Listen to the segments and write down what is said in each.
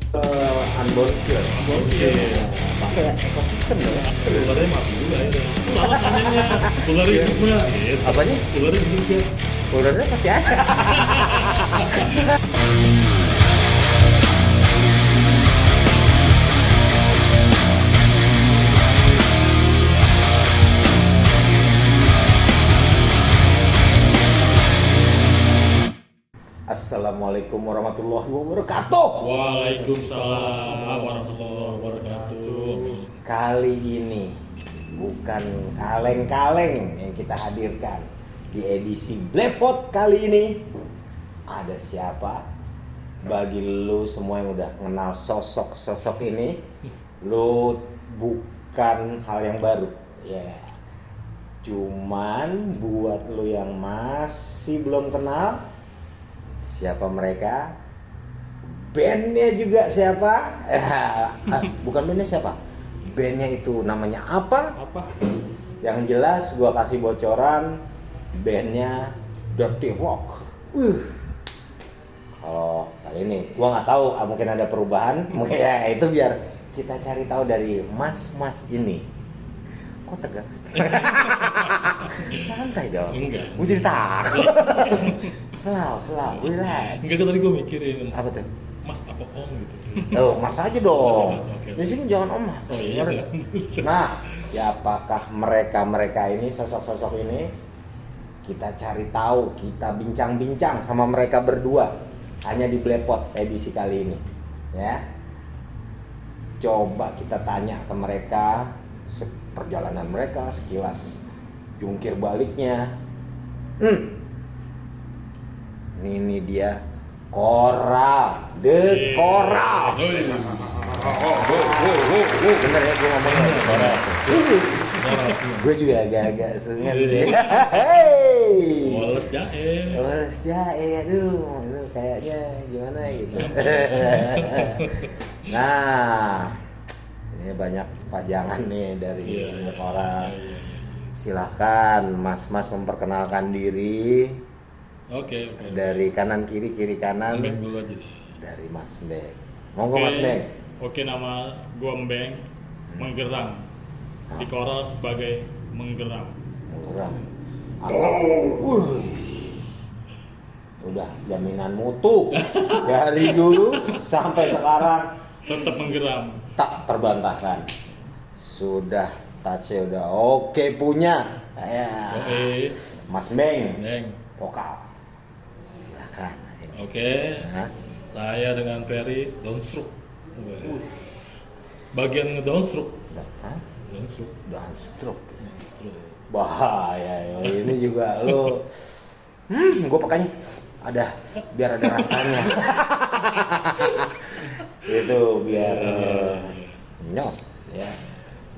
Unbound kill. Oke. Pakai ekosistem ya. Ularnya mati juga itu. Salah nanyanya. Ularnya hidup nggak? Gitu. Apanya? Ularnya hidup nggak? Ularnya pasti ada. Assalamualaikum warahmatullahi wabarakatuh. Waalaikumsalam warahmatullahi wabarakatuh. Kali ini bukan kaleng-kaleng yang kita hadirkan di edisi Blepot kali ini. Ada siapa? Bagi lu semua yang udah kenal sosok-sosok ini, lu bukan hal yang baru. Ya. Cuman buat lu yang masih belum kenal siapa mereka, bandnya juga siapa, bukan bandnya siapa, bandnya itu namanya apa? Apa? Yang jelas gua kasih bocoran, bandnya Dirty Rock. Kalau kali ini gua nggak tahu, mungkin ada perubahan, mungkin ya itu biar kita cari tahu dari mas-mas ini. Kok tegang? Santai dong. Enggak. Gue jadi takut. Slow, relax. Enggak, tadi gue mikirin. Apa tuh? Mas apa om gitu. Oh, mas aja dong. Mas, oke. Di sini jangan om. Oh iya. Nah, siapakah mereka ini, sosok-sosok ini? Kita cari tahu, kita bincang-bincang sama mereka berdua hanya di Blepot edisi kali ini. Ya. Coba kita tanya ke mereka perjalanan mereka sekilas, jungkir baliknya. Ini dia Coral, The Coral. Bener ya gue ngomongnya Coral. Gue juga agak-agak sengat sih. Hey. Wallace jahe. Wallace jahe, aduh, itu kayaknya gimana gitu. Nah, ini banyak pajangan nih dari banyak orang. Silahkan mas-mas memperkenalkan diri. Oke. Dari kanan kiri kanan. Mbeng dulu aja deh. Dari Mas Beng. Monggo Mas Beng. Oke, nama gua Mbeng, menggeram. Di Coral sebagai menggeram. Kurang. Udah jaminan mutu dari dulu sampai sekarang Tetap menggeram. tak terbantahkan. Sudah touch udah oke punya. Ya. Oke. Mas Beng Mbeng. vokal. Silakan Mas ini. Oke. Hah? Saya dengan Ferry downstroke. Bagian ngedownstroke. Hah? Downstroke. Dan stroke. Downstroke. Bahaya ya. Ini juga lo. Gue pakainya ada biar ada rasanya. Itu biar nyot ya.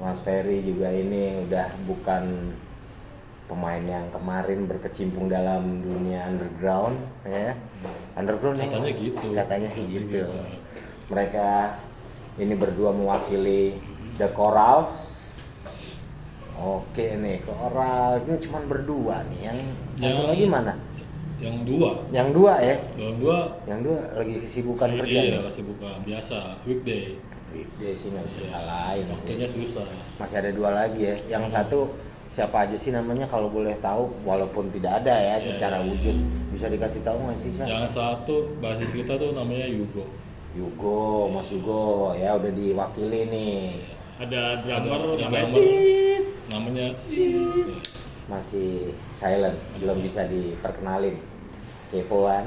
Mas Ferry juga ini udah bukan pemain yang kemarin berkecimpung dalam dunia underground ya. Underground Katanya ya? gitu. Katanya sih gitu. Mereka ini berdua mewakili The Corals. Oke nih, Coral ini cuma berdua nih. Yang satu lagi mana? Yang dua. Yang dua ya? Yang Yang dua lagi kesibukan kerja. iya, nih? kasih buka biasa weekday. Weekday sih nggak bisa salahin. Waktunya susah. Masih ada dua lagi ya. Yang satu siapa aja sih namanya kalau boleh tahu, walaupun tidak ada ya secara wujud, bisa dikasih tahu nggak sih? Yang satu basis kita tuh namanya Yugo. Yugo, Mas Yugo ya udah diwakili nih. Ada drummer Iya, namanya namanya Masih silent, belum bisa diperkenalin. Kepoan.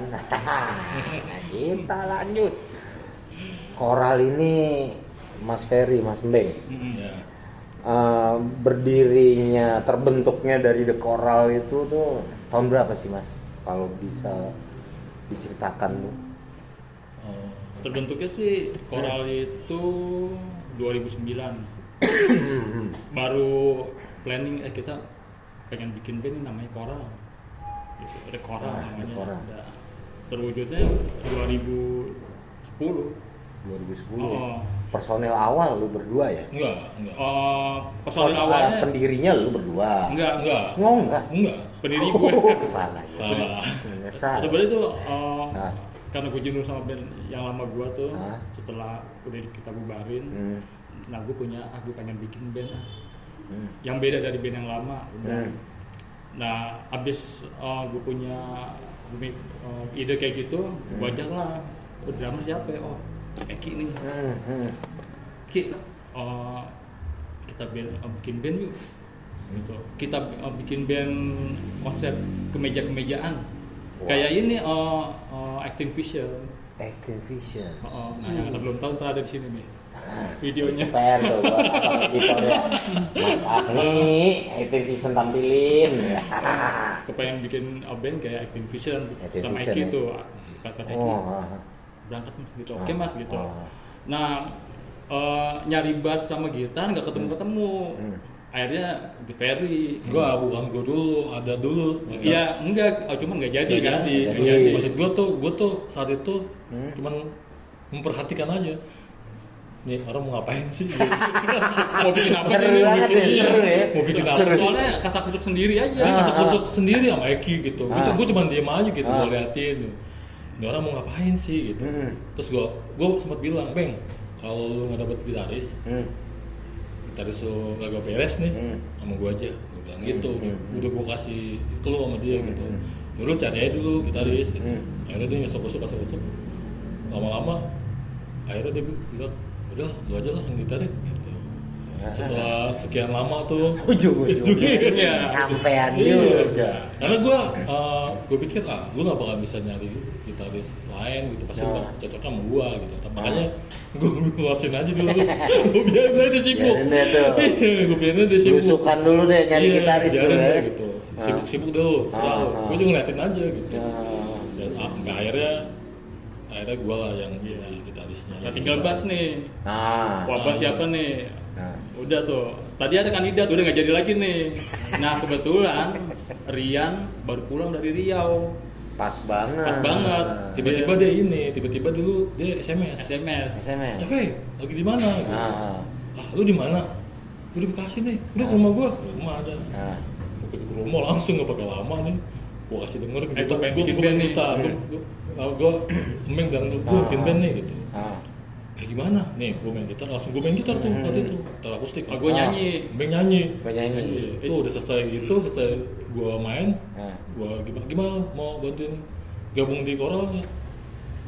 Kita lanjut. Coral ini Mas Ferry, Mas Mbeng. ya. Berdirinya, terbentuknya dari The Coral itu tuh tahun berapa sih Mas? Kalau bisa diceritakan tuh. Terbentuknya sih Coral itu 2009. Baru planning kita pengen bikin band ini namanya Coral. Gitu. Ada Coral namanya. The Coral. Ada. Terwujudnya 2010. 2010 ya? Oh. Personil awal lu berdua ya? Enggak. Personil awalnya Pendirinya lu berdua? enggak. Enggak? Pendiri gue. Salah. Salah. Salah. Sebenarnya itu Nah. karena gue jenuh sama band yang lama gue tuh. Hah? Setelah udah kita bubarin, nah gue pengen bikin band yang beda dari band yang lama. Nah abis gue punya ide kayak gitu, gue ajak lah, drummer siapa ya? Oh Eki nih. Ki, kita bikin band yuk. Gitu. Kita bikin band konsep kemeja-kemejaan. Kayak ini Acting Vision. Acting Vision. Nah yang belum tahu ntar ada di sini nih videonya. PR tuh buat abang editor ya. Mas Agni, Acting Vision tampilin. Kepengen bikin band kayak Acting Vision Acting sama Vision, Eki ya. tuh kata Eki. Berangkat mas gitu. Oke mas gitu. Nah nyari bass sama gitar nggak ketemu. Akhirnya di Ferry. Bukan gue dulu, ada dulu. Iya, enggak, cuma nggak jadi Nggak kan. jadi. Nggak jadi. Maksud gue tuh saat itu cuman memperhatikan aja. Nih orang mau ngapain sih? Gitu. Mau bikin apa Seru nih? banget ya, seru ya. Mau bikin apa? Soalnya kata kusuk sendiri aja. Dia masak-masak sendiri sama Eki gitu. Gue cuma diem aja gitu, gue liatin. Ini orang mau ngapain sih gitu. Terus gue sempat bilang, Bang, kalau lu nggak dapet gitaris lu kagak beres nih, sama gue aja. Gue bilang gitu. Udah gue kasih clue sama dia gitu. Ya lu cari aja dulu gitaris gitu. Akhirnya dia ngesok-ngesok. Lama-lama akhirnya dia bilang, udah lu aja lah yang gitarin gitu. Setelah sekian lama tuh Ujung-ujungnya sampean juga. karena gue pikir lu nggak bakal bisa nyari gitaris lain gitu, pasti udah cocoknya sama gue gitu. Makanya gue luasin aja dulu, gue biarin aja dia sibuk. Gue biarin aja dia sibuk. Belusukan dulu deh nyari gitaris dulu ya. Gitu. Sibuk dulu, selalu. Gue juga ngeliatin aja gitu. Dan akhirnya gue lah yang jadi gitarisnya. Nah tinggal bass nih. Wah bass siapa nih? Udah tuh. Tadi ada kandidat, udah nggak jadi lagi nih. Nah kebetulan Rian baru pulang dari Riau. Pas banget. Tiba-tiba dulu dia SMS. Cafe, lagi di mana? Lu di mana? Gue di Bekasi nih. Udah ke rumah gua. Rumah ada. Gue ke rumah langsung nggak pakai lama nih. Gue kasih denger Gue bikin band nih. Gue Emeng bilang gue bikin band nih gitu. Kayak gimana? Nih, gue main gitar, langsung gue main gitar tuh waktu itu, gitar akustik. Gue nyanyi. Emeng nyanyi. Itu Udah selesai gitu, selesai gue main, gue gimana mau bantuin gabung di koralnya?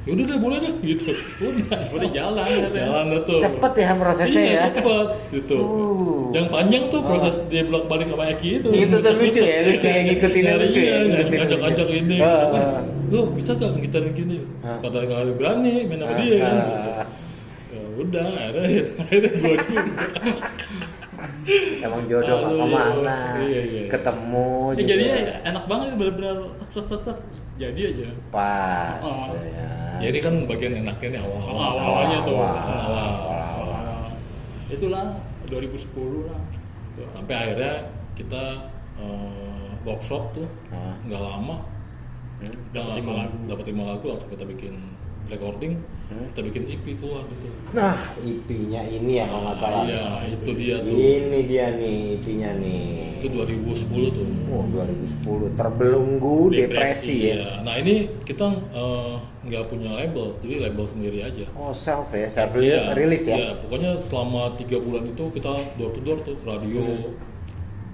Ya udah deh, boleh deh gitu. udah jalan tuh. Cepet ya prosesnya ya. Cepet gitu. Yang panjang tuh proses dia bolak balik sama Eki itu. Itu tuh lucu ya, lu kayak ngikutin lucu ya. Ngajak-ngajak ini. Lu bisa gak gitarin gini? Kata gak berani main sama dia kan gitu. Ya udah, akhirnya gue juga. Emang jodoh kemana? Iya. Ketemu ya, juga. jadinya enak banget, benar-benar tek. Jadi aja. Pas ya. Jadi kan bagian enaknya nih Awalnya tuh. Awal. Itulah 2010 lah. Sampai akhirnya kita workshop tuh nggak lama. Dapat 5 lagu langsung kita bikin recording, kita bikin EP keluar gitu. Nah, EP-nya ini ya kalau nggak salah. Iya, itu dia tuh. Ini dia nih EP-nya nih. Itu 2010 tuh. 2010 terbelenggu depresi ya. Iya. Nah ini kita nggak punya label, jadi label sendiri aja. Oh self ya, self Iya, rilis ya. Iya, pokoknya selama 3 bulan itu kita door to door tuh radio.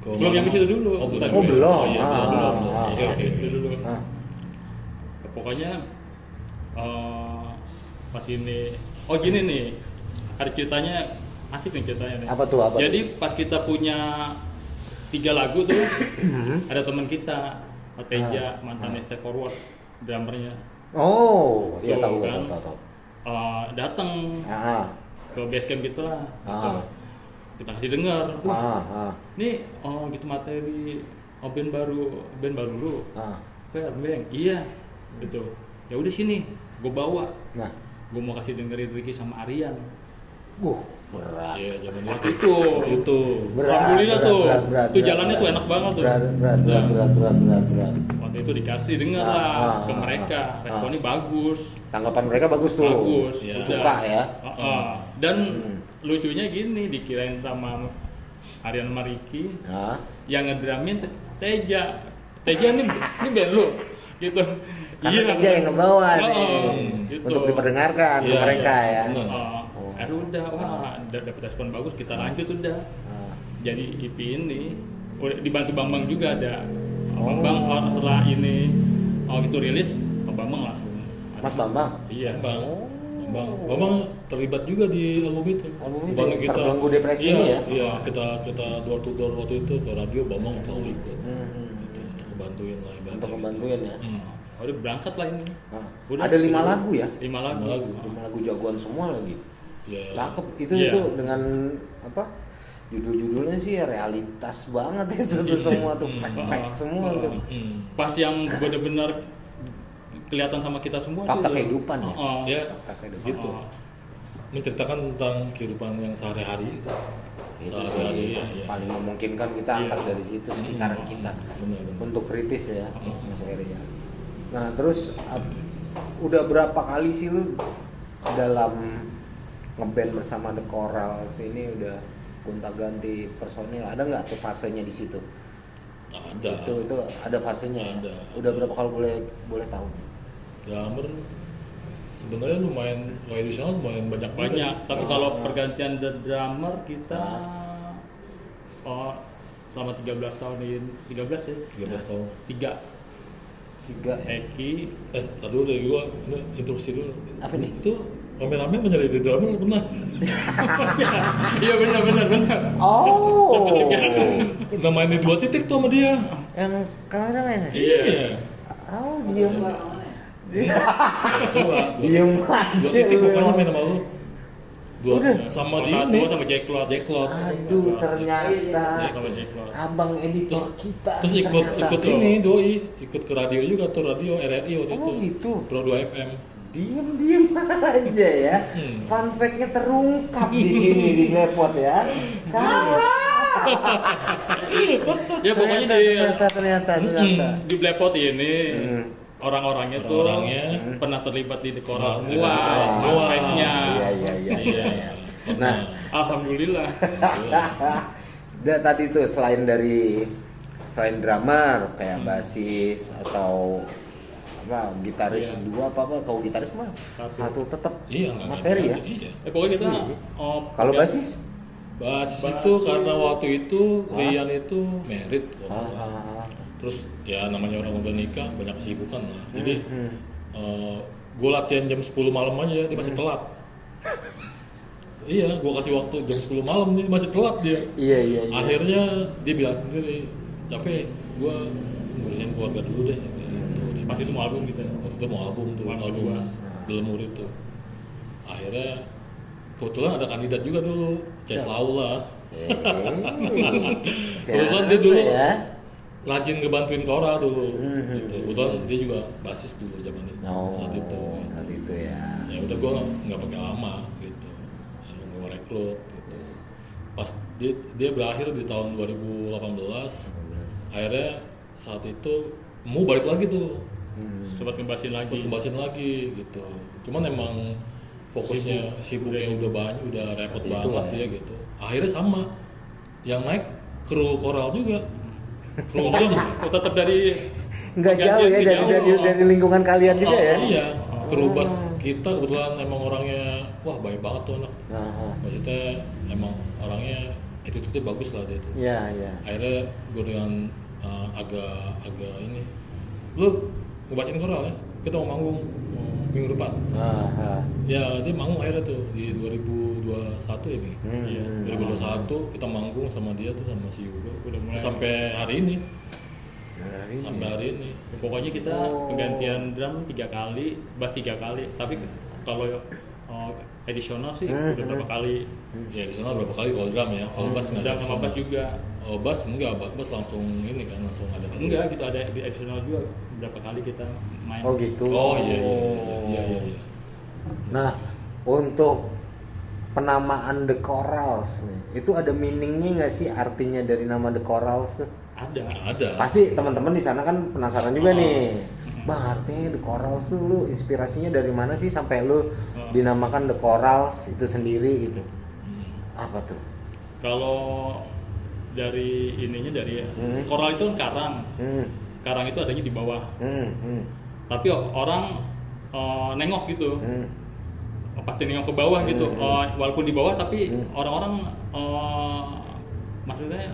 Belum yang itu dulu. Belum. Belum. Iya, belum. Oke. Dulu. Pokoknya pas ini, gini nih, ada ceritanya, asik nih ceritanya nih. Apa tuh? Jadi pas kita punya 3 lagu tuh, ada teman kita, Teja, mantan Step Forward, drummernya. Oh, iya Tuh, tahu. Datang ke base camp gitu lah. Gitu. Kita kasih dengar, nih gitu materi band baru lu, Fair Bang, iya, gitu. Ya udah sini, gue bawa. Nah, gue mau kasih dengerin Ricky sama Aryan. berat. Iya, zaman Waktu itu. Alhamdulillah tuh. Itu jalannya tuh enak banget tuh. Berat. Waktu itu dikasih denger lah ke mereka. Responnya bagus. Tanggapan mereka bagus tuh. Bagus. Iya. Suka ya. Dan lucunya gini, dikirain sama Aryan sama Ricky, yang ngedramin Teja. Teja ini band lu. gitu. Karena dia yang ngebawa nih, gitu. untuk diperdengarkan ke Iya, mereka iya, ya. benar. Udah, wah, dapat respon bagus, kita lanjut udah. Ah. Jadi IP ini udah dibantu Bambang juga ada. Bambang setelah ini itu rilis, Bambang langsung. Mas Bambang. Iya. Bambang terlibat juga di album itu. Album itu, Bukannya Terbelenggu Depresi iya, ini ya? Iya, kita door to door waktu itu ke radio, Bambang selalu ikut. Gitu, untuk ngebantuin lah. ibaratnya Untuk gitu. ngebantuin ya. Udah berangkat lah ini. Nah, Udah. ada 5 lagu ya? 5 lagu. 5 lagu jagoan semua lagi. Ya, Cakep itu Iya. itu dengan apa? Judul-judulnya sih realitas banget itu tuh semua tuh fact semua tuh. Pas yang benar-benar kelihatan sama kita semua Fakta tuh, kehidupan ya. ya Fakta kehidupan. gitu. Menceritakan tentang kehidupan yang sehari-hari gitu. Itu Sehari-hari sih ya, ya. paling memungkinkan kita angkat dari situ sekitaran kita Benar. untuk kritis ya Mas Eri ya. Nah terus udah berapa kali sih lu dalam ngeband bersama The Corals ini udah gonta-ganti personil, ada nggak tuh fasenya di situ? Ada. Itu ada fasenya ya? Ada. Udah berapa kali boleh tahu? Drummer sebenarnya lumayan tradisional, lumayan banyak juga. banyak. Tapi kalau pergantian the drummer kita selama 13 tahun ini 13 ya. 13 tahun. 3 Eki, Tadi udah gua ini introduksi dulu. Apa nih? Itu rame-rame menjadi drummer pernah. iya benar. Oh, Namain di 2 titik tuh sama dia. yang kameramen. Iya. Oh, diem Tua. diem 2 aja. titik lu pokoknya emang. main sama lu. Sama dia nih. sama Jack Cloud. Aduh, ternyata Sama Jack Cloud. abang editor kita. Terus ikut ternyata. ini doi, ikut ke radio juga tuh, radio RRI waktu Oh, itu. gitu. Pro 2 FM. Diem aja ya. Fun fact-nya terungkap di sini di Blepot ya. Ya pokoknya ternyata. di Blepot ini orang-orangnya tuh Orang-orangnya pernah terlibat di Dekoral Pernah semua, terlibat di Dekoral semua. aspeknya. Iya. Nah, Alhamdulillah. udah tadi tuh selain drummer kayak basis atau apa gitaris Iya. dua apa kalau gitaris mah satu tetap Iya, nggak Mas ganti Ferry ya. lagi, Iya. Pokoknya kita Kalau basis Basis itu karena waktu itu Rian itu merit kok. Terus ya namanya orang udah nikah banyak kesibukan lah. Jadi gue latihan jam 10 malam aja dia masih telat. Iya, gue kasih waktu jam 10 malam nih masih telat dia. Iya. Akhirnya dia bilang sendiri, Cafe, gue ngurusin keluarga dulu deh. pas itu mau album gitu. Pas itu mau album tuh, Album album kedua. Belemur itu. Akhirnya kebetulan ada kandidat juga dulu, Ces Laula. Kebetulan dia dulu ya. rajin ngebantuin Kora dulu. Gitu. Kebetulan dia juga basis dulu zaman itu. Saat itu. Saat itu ya. Ya udah gue nggak pakai lama gitu. Lalu gue rekrut gitu. Pas dia berakhir di tahun 2018. Akhirnya saat itu mau balik lagi tuh. Sempat ngebasin lagi. Ngebasin lagi gitu. Cuman emang fokusnya sibuknya udah banyak, udah repot Itu banget lah ya gitu. Akhirnya sama yang naik kru koral juga. Kru drum. Tetap dari Nggak jauh ya dari lingkungan kalian juga ya. Iya. Kru bass kita kebetulan emang orangnya wah baik banget tuh anak. Maksudnya emang orangnya attitude-nya bagus lah dia tuh. Iya. Akhirnya gue dengan agak ini. Lu ngebasin koral ya? Kita mau manggung minggu depan. Ya dia manggung akhirnya tuh di 2021 ya Bang. Iya. 2021 kita manggung sama dia tuh sama si Yugo. Udah mulai. Sampai hari ini. Sampai hari ini. Pokoknya kita penggantian drum 3 kali, bass 3 kali. Tapi kalau edisional sih udah berapa kali. Ya di sana berapa kali kalau drum ya. Kalau bass nggak Drum ada. sama bass juga. Oh bass enggak, bass langsung ini kan langsung ada terus. Enggak gitu, ada edisional juga berapa kali kita main. Oh gitu. Oh iya. Nah, untuk penamaan The Corals nih, itu ada meaningnya nggak sih artinya dari nama The Corals tuh? Ada. Pasti teman-teman di sana kan penasaran juga nih. Bang, artinya The Corals tuh lu inspirasinya dari mana sih sampai lu dinamakan The Corals itu sendiri gitu? Apa tuh? Kalau dari ininya dari koral itu kan karang. karang itu adanya di bawah. Tapi orang nengok gitu. Pasti nengok ke bawah gitu. Walaupun di bawah tapi orang-orang maksudnya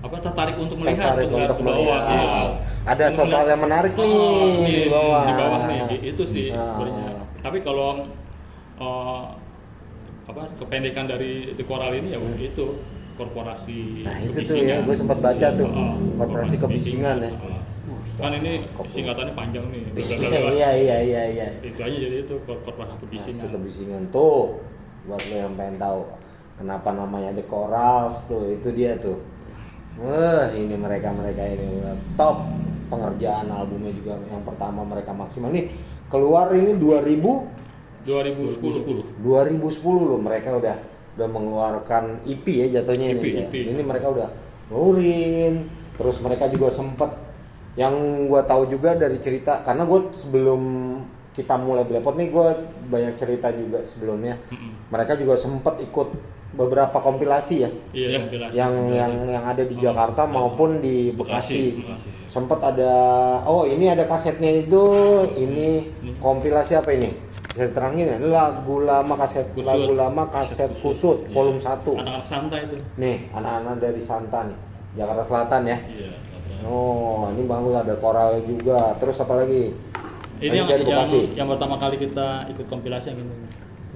tertarik untuk melihat untuk ke bawah. melihat. Iya. Ada suatu hal yang menarik nih di bawah. Di bawah nih itu sih sebenarnya. Tapi kalau kependekan dari The Coral ini ya itu korporasi Nah itu tuh kebisingan. ya, gue sempat baca tuh korporasi kebisingan ya. Kan ini singkatannya panjang nih. Iya. Itu aja jadi itu korporasi kebisingan. Kebisingan tuh, buat lo yang pengen tahu kenapa namanya The Corals tuh, itu dia tuh. Ini mereka ini top, pengerjaan albumnya juga yang pertama mereka maksimal nih, keluar ini 2010 loh, mereka udah mengeluarkan EP ya jatuhnya ini. EP. Ini mereka udah ngeluarin, terus mereka juga sempet, yang gue tahu juga dari cerita, karena gue sebelum kita mulai Blepot nih gue banyak cerita juga sebelumnya. Mereka juga sempet ikut beberapa kompilasi ya, Iya, kompilasi. yang ada di Jakarta maupun di Bekasi. Sempet ada, ini ada kasetnya itu, ini kompilasi apa ini? Saya terangin ya, lagu lama kaset kusut volume 1. Anak-anak Santa itu. Nih, anak-anak dari Santa nih, Jakarta Selatan ya. Iya, Selatan. Ini bagus, ada Coral juga. Terus apa lagi? Ini dari Bekasi. yang pertama kali kita ikut kompilasi yang ini.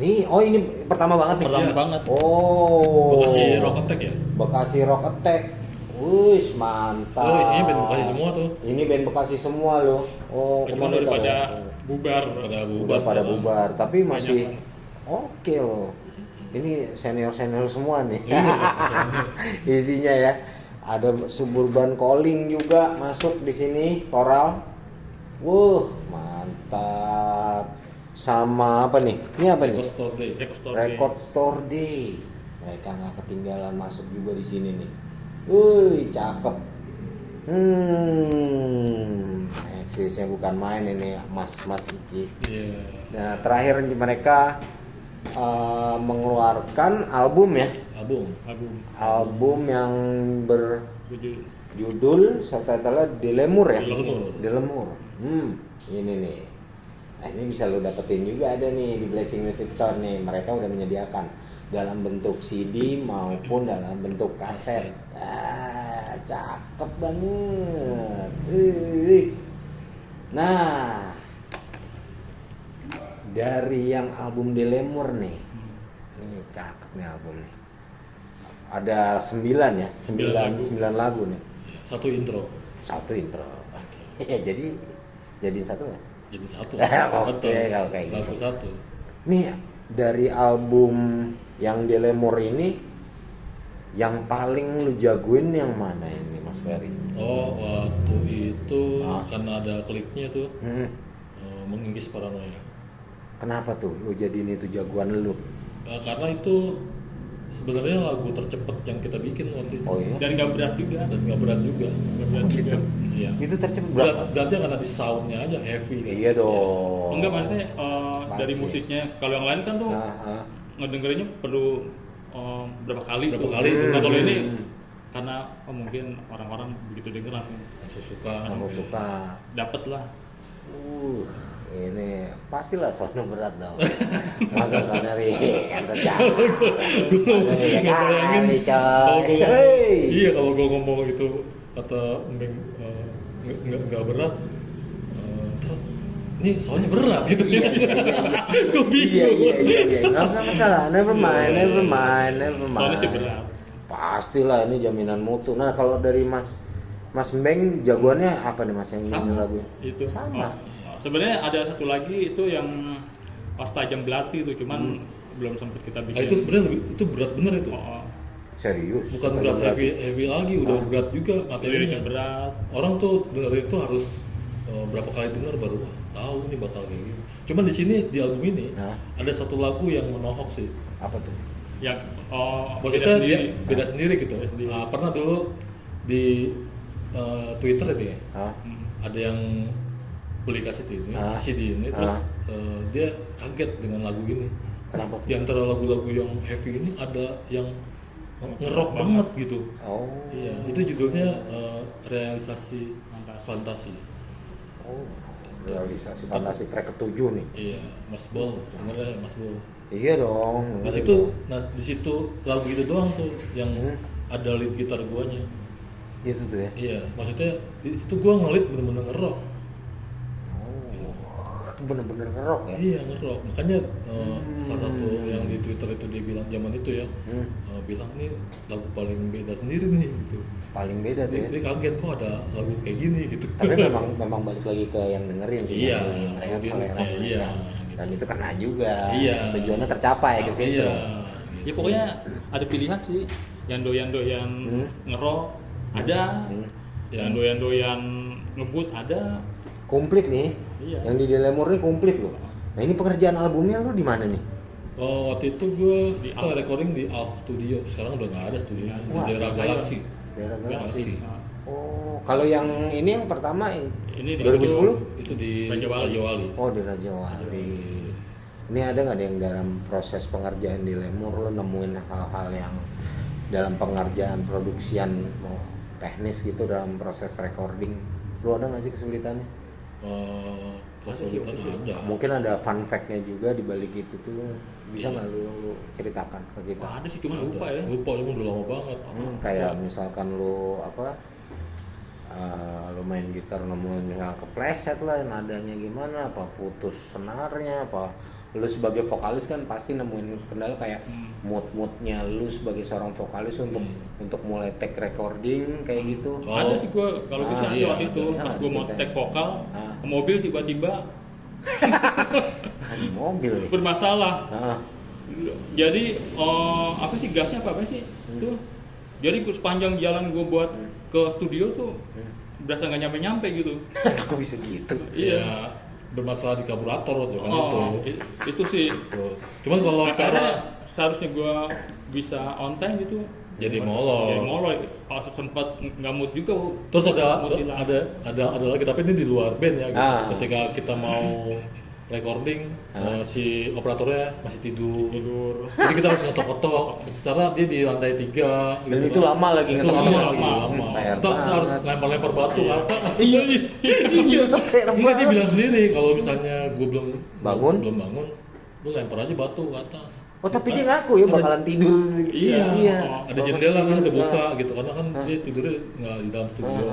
Nih, ini pertama banget nih. Pertama banget. Bekasi Rock Attack ya? Bekasi Rock Attack. Wih, mantap. Isinya band Bekasi semua tuh. Ini band Bekasi semua loh. Cuma kemana daripada tuh? bubar. Udah pada bubar, tapi masih oke loh. Ini senior semua nih. Isinya ya. Ada Suburban Calling juga masuk di sini, Coral. Mantap. Sama apa nih? Ini apa nih? Record Store Day. Mereka nggak ketinggalan masuk juga di sini nih. Cakep. Eksisnya bukan main ini, Mas Iki. Nah, terakhir mereka mengeluarkan album ya. Album yang berjudul subtitlenya Dilemur ya. Dilemur. Ini nih. Nah, ini bisa lo dapetin juga, ada nih di Blessing Music Store nih. Mereka udah menyediakan dalam bentuk CD maupun dalam bentuk kaset. Cakep banget. Nah, dari yang album Dilemur nih. Ini cakep nih album nih. Ada 9 ya, 9 lagu nih. Satu intro. Ya, jadiin satu ya? Jadi satu. Oke, kalau kayak gitu. Lagu satu. Nih, dari album yang Dilemur ini, yang paling lu jagoin yang mana ini, Mas Ferry? Waktu itu karena ada klipnya tuh, Mengikis Paranoia. Kenapa tuh lu jadiin itu jagoan lu? Karena itu sebenarnya lagu tercepat yang kita bikin waktu itu. Iya? Dan nggak berat juga. Gitu? Iya. Itu tercepat berapa? Beratnya karena di soundnya aja heavy. Iya dong. Enggak, maksudnya dari musiknya. Kalau yang lain kan tuh ngedengerinnya perlu berapa kali itu. Nah, kalau ini karena mungkin orang-orang begitu denger langsung suka. Dapet lah. Ini pastilah soalnya berat dong. Masa soalnya ringan saja. Nggak bayangin kalau gue ngomong itu kata nggak berat. Ini soalnya berat gitu. Gue bingung. Iya. Nggak masalah. Never mind. Soalnya sih berat. Pastilah ini jaminan mutu. Nah, kalau dari Mas Mbeng jagoannya apa nih Mas yang ini lagu? Itu. Sama. Sebenarnya ada satu lagi itu yang Tajam Belati itu, cuman belum sempat kita bikin. Itu sebenarnya itu berat bener itu. Serius? Bukan berat heavy lagi, udah berat juga materinya. Berat. Orang tuh dengerin itu harus berapa kali denger baru tahu nih bakal kayak gini. Cuman di sini di album ini ada satu lagu yang menohok sih. Apa tuh? Yang maksudnya beda sendiri gitu. Pernah dulu di Twitter ini ada yang beli kaset ini, CD ini, terus dia kaget dengan lagu ini. Kenapa? Di antara lagu-lagu yang heavy ini ada yang ngerok banget gitu. Oh. Iya, itu judulnya realisasi Fantasi. fantasi. Oh, realisasi fantasi track ke-7 nih. Iya, Mas Bol, bener ya Mas Bol. Iya dong. Di situ, nah di situ lagu itu doang tuh yang ada lead gitar guanya. Itu tuh ya. Iya, maksudnya di situ gua ngelit bener-bener ngerok. Itu bener-bener ngerok ya. Iya ngerok, makanya salah satu yang di Twitter itu dia bilang zaman itu ya, bilang nih lagu paling beda sendiri nih gitu. Paling beda tuh ya. Dia kaget kok ada lagu kayak gini gitu. Tapi memang balik lagi ke yang dengerin sih. Iya, yang mereka audiensnya, selera mereka. iya. Dan itu kena juga. Iya. Tujuannya tercapai ke situ. Iya. Ya pokoknya ada pilihan sih. Yang doyan-doyan ngerok ada, yang doyan-doyan ngebut ada. Komplit nih. Iya. Yang di Delemur ini komplit loh. Nah ini pekerjaan albumnya lu di mana nih? Oh, waktu itu gue Di kita recording di Alf Studio. Sekarang udah nggak ada studionya di Wah, daerah Galaxy. Daerah Galaxy. Nah, Oh, kalau yang ini yang pertama yang ini di 2010? Itu di Raja Wali. Raja Wali. Oh di Raja Wali. Ini ada nggak yang dalam proses pengerjaan di Lemur lo nemuin hal-hal yang dalam pengerjaan produksian mau teknis gitu dalam proses recording? Lu ada nggak sih kesulitannya? Kesulitan ada. Mungkin ada fun fact-nya juga di balik itu tuh. Bisa nggak lu ceritakan ke kita? Wah, ada sih cuma lupa ya. Lupa, cuma udah lama banget. Kayak misalkan lu lu main gitar nemuin nggak kepleset lah nadanya gimana, apa putus senarnya, apa lu sebagai vokalis kan pasti nemuin kendala kayak mood-moodnya lu sebagai seorang vokalis untuk mulai take recording kayak gitu. Ada sih gua kalau bisa Ah, ada iya, waktu itu ada. pas gua mau Ceritain. take vokal Ah. ke mobil tiba-tiba Di mobil nih. bermasalah. Ah, Jadi apa sih gasnya apa sih tuh? Jadi sepanjang jalan gua buat ke studio tuh berasa nggak nyampe-nyampe gitu. kok bisa gitu? Iya, bermasalah di karburator waktu kan itu. Itu sih. Tuh. Cuman kalau Karena secara seharusnya gua bisa on time gitu. Jadi molor. Jadi molor. Pas sempat nggak mood juga. terus Mood hilang. ada lagi tapi ini di luar band ya gitu. Ah. Ketika kita mau recording si operatornya masih tidur. Jadi kita harus ngetok-ngetok. Secara dia di lantai 3 Dan itu lama lagi itu ngetok-ngetok. lama. PR Kita harus banget. lempar-lempar batu ke atas. Iya, iya, kayak Enggak, dia bilang sendiri kalau misalnya gue belum Bangun? lu lempar aja batu ke atas. Oh tapi dia ngaku ya bakalan tidur. Iya, ada Bapak jendela kan tidur. kebuka gitu karena kan dia tidurnya nggak di dalam studio.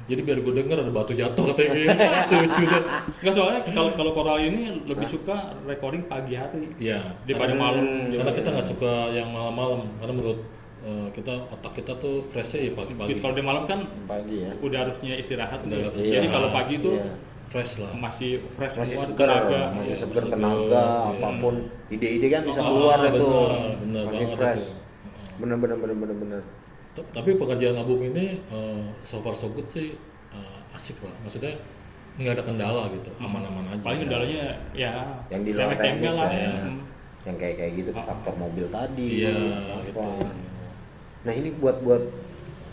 Jadi biar gue denger ada batu jatuh katanya gitu. Lucu deh. Nggak, soalnya kalau koral ini lebih suka recording pagi hari Iya. daripada malam. Karena kita nggak suka yang malam-malam karena menurut kita otak kita tuh freshnya ya pagi-pagi. Kalau di malam kan Pagi ya. udah harusnya istirahat Udah nih. harus Jadi istirahat. kalau pagi tuh Iya. Fresh lah. masih fresh Masih semua segar, tenaga. masih Iya, segar masih tenaga, segar, apapun ide-ide kan bisa keluar bener, itu. bener Masih banget fresh. itu. Bener. Tapi pekerjaan album ini so far so good sih asik lah. Maksudnya nggak ada kendala gitu, aman-aman aja. Paling kendalanya ya Yang di luar remeh-temeh teknis lah. ya. Hmm. Yang kayak gitu faktor mobil tadi. Iya, apa. gitu. Nah ini buat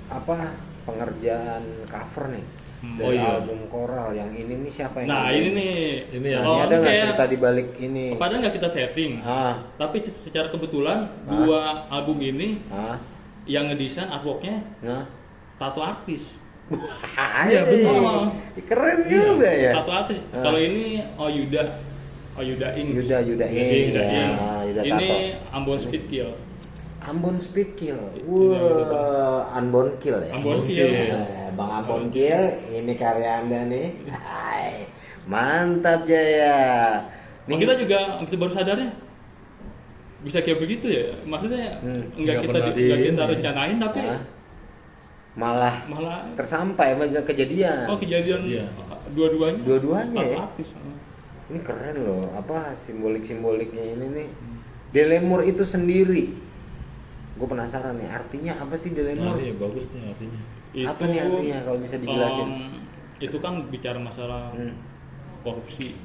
apa pengerjaan cover nih dari Oh, iya. album Koral yang ini nih siapa yang Nah ngerjain? ini nih. Ini yang- Nah, ini ada nggak kayak- cerita di balik ini? Padahal nggak kita setting. Tapi secara kebetulan dua album ini yang ngedesain artworknya Nah, tato artis. Iya, bener. Oh. Keren juga ya. Tato artis. Kalau ini Yuda Ing. Yuda Yuda Ing. Ing. Ya, Yuda Ini Tato. Ambon Speed Kill. Ambon Speed Kill. Iya, Wah, Ambon Kill ya. Ambon Kill. Kill. Bang Ambon Kill, ini karya Anda nih. Hai, mantap Jaya. Oh, kita juga kita baru sadarnya bisa kayak begitu ya. Maksudnya Nggak nggak pernah kita ini. rencanain tapi malah malah tersampai banyak kejadian. kejadian Iya. dua-duanya. Dua-duanya tato ya? artis. Ini keren loh, apa simbolik-simboliknya ini nih. Delemur itu sendiri. Gue penasaran nih, artinya apa sih Nah, Delemur? iya bagus nih artinya. Apa nih artinya kalau bisa dijelasin? Itu kan bicara masalah Hmm. korupsi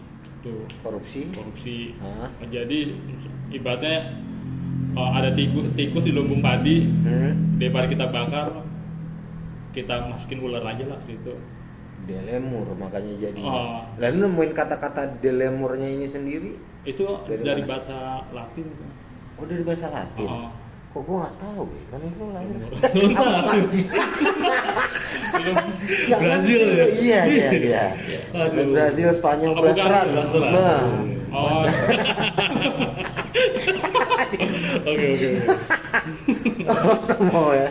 tuh. Korupsi? Hah? Jadi ibaratnya ada tikus di lumbung padi, daripada kita bakar, kita masukin ular aja lah situ. Delemur makanya jadi. Oh. Lalu nemuin kata-kata Delemurnya ini sendiri? Itu Dari dari mana? bahasa Latin itu. Oh dari bahasa Latin. Oh. Kok gue nggak tahu ya? Kan itu lahir. Brazil ya? Iya. Aduh. Brazil, Spanyol, Oh, bukan. Blasteran. Blasteran. Nah, Oh, Oke. mau ya.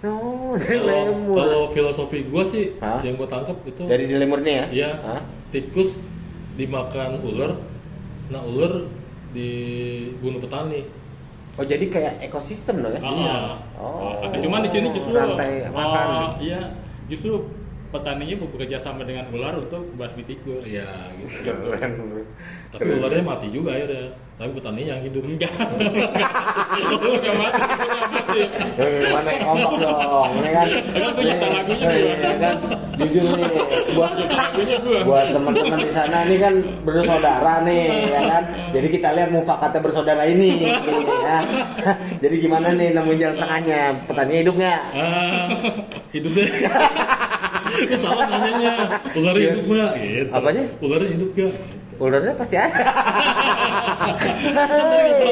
No, dari lemur. Kalau filosofi gua sih Hah? yang gua tangkap itu Dari di lemurnya ya? iya, Hah? tikus dimakan ular, nah ular dibunuh petani. Oh jadi kayak ekosistem dong ya? Iya. Oh. Cuman di sini justru rantai makan. iya, justru petaninya bekerja sama dengan ular untuk basmi tikus. Iya gitu. Tapi ularnya mati juga akhirnya. Tapi petaninya yang hidup. Enggak. Lu enggak mati, tikus enggak mati. Mana yang kompak dong, ya kan? Kan tuh nyata lagunya gua. Ya kan? Jujur nih, buat Lagunya gua. buat teman-teman di sana nih kan bersaudara nih, ya kan? Jadi kita lihat mufakatnya bersaudara ini, ya. Jadi gimana nih nemuin jalan tengahnya? Petaninya hidup nggak? Hidup deh. Lu salah nanyanya. Ularnya hidup gak? Gitu. Apanya? Ularnya hidup gak? Ularnya pasti ada.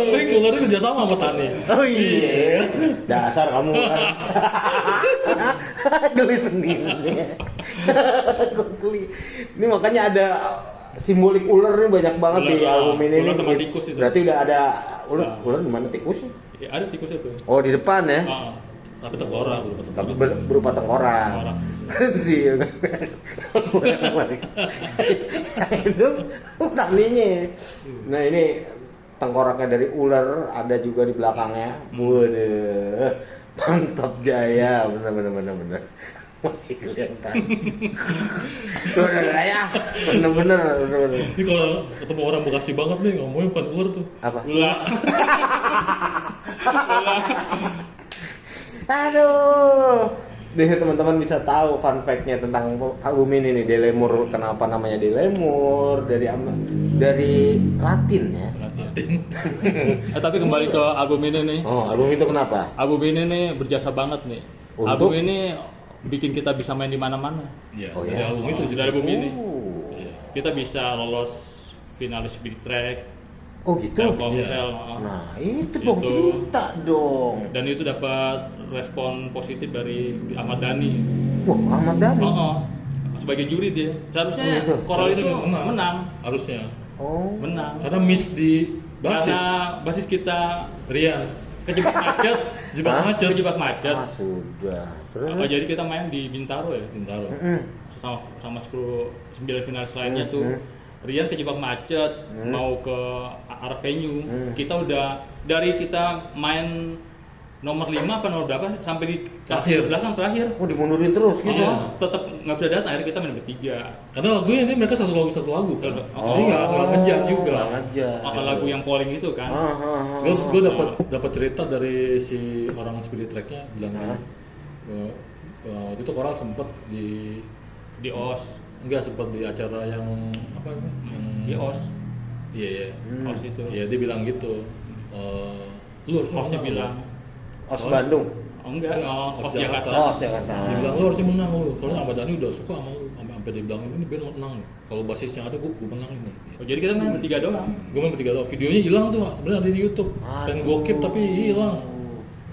Paling ularnya kerja sama sama petani. Oh iya, dasar kamu kan. Geli sendiri. Gue geli. Ini makanya ada simbolik ular nih banyak banget di Ular, album ini. ular nih. sama tikus itu. Berarti udah ada ular. Nah. Ular gimana tikusnya? Ya, ada tikus itu. Oh di depan ya. Ah, Tapi tengkorak berupa Tapi tengkorak. berupa tengkorak. Tengkorak. Keren sih. Itu petaninya. Nah ini tengkoraknya dari ular, ada juga di belakangnya. Waduh, mantap jaya, bener. Masih kelihatan. Bener ya, bener. Ini kalau ketemu orang Bekasi banget nih ngomongnya bukan ular tuh. Apa? Ular. Aduh. Deh teman-teman bisa tahu fun fact-nya tentang album ini nih, Delemur. Kenapa namanya Delemur? Dari Latin ya. Tapi kembali ke album ini nih. Oh, album itu kenapa? Album ini nih berjasa banget nih. Untuk? Album ini bikin kita bisa main di mana-mana. Iya, Oh, dari ya? album itu Dari album ini. Oh. Iya. Kita bisa lolos finalis Big Track, Oh gitu. Telkomsel. Nah, itu dong Itu. cerita dong. Dan itu dapat respon positif dari Ahmad Dhani. Wah, Ahmad Dhani. Sebagai juri dia. Seharusnya Oh, gitu. Coral itu Seharusnya menang. Harusnya. Oh. Menang. Karena miss di basis. Karena basis kita Rian. kejebak macet. Jebak Hah? macet. Kejebak macet. Ah, sudah. Terus? Jadi kita main di Bintaro ya. Bintaro. Sama 9 finalis lainnya tuh. Rian kejebak macet, mau ke arah venue. Kita udah dari kita main nomor 5 apa nomor berapa sampai di Terakhir. belakang terakhir. Oh, dimundurin terus gitu. Tetap nggak bisa datang, akhirnya kita main bertiga. Karena lagunya ini mereka satu lagu kan. Oh. Jadi nggak ngejar juga. Nggak ngejar. Lagu yang polling itu kan. Gue dapat cerita dari si orang Spirit Track-nya bilang waktu itu Coral sempet di OS. enggak sempet di acara yang apa yang Di OS. Iya. OS itu. Iya dia bilang gitu. Lu harus OS-nya menang, bilang. Os Bandung. Oh enggak, OS Jakarta. Jakarta. Oh, Jakarta. Dia bilang lu harusnya menang lu. Soalnya Ahmad Dhani udah suka sama lu. Sampai dia bilang ini band menang nih. Kalau basisnya ada gue menang ini. Oh, jadi kita main bertiga doang. Gue main bertiga doang. Videonya hilang tuh, sebenarnya ada di YouTube. Pengen gue keep tapi hilang.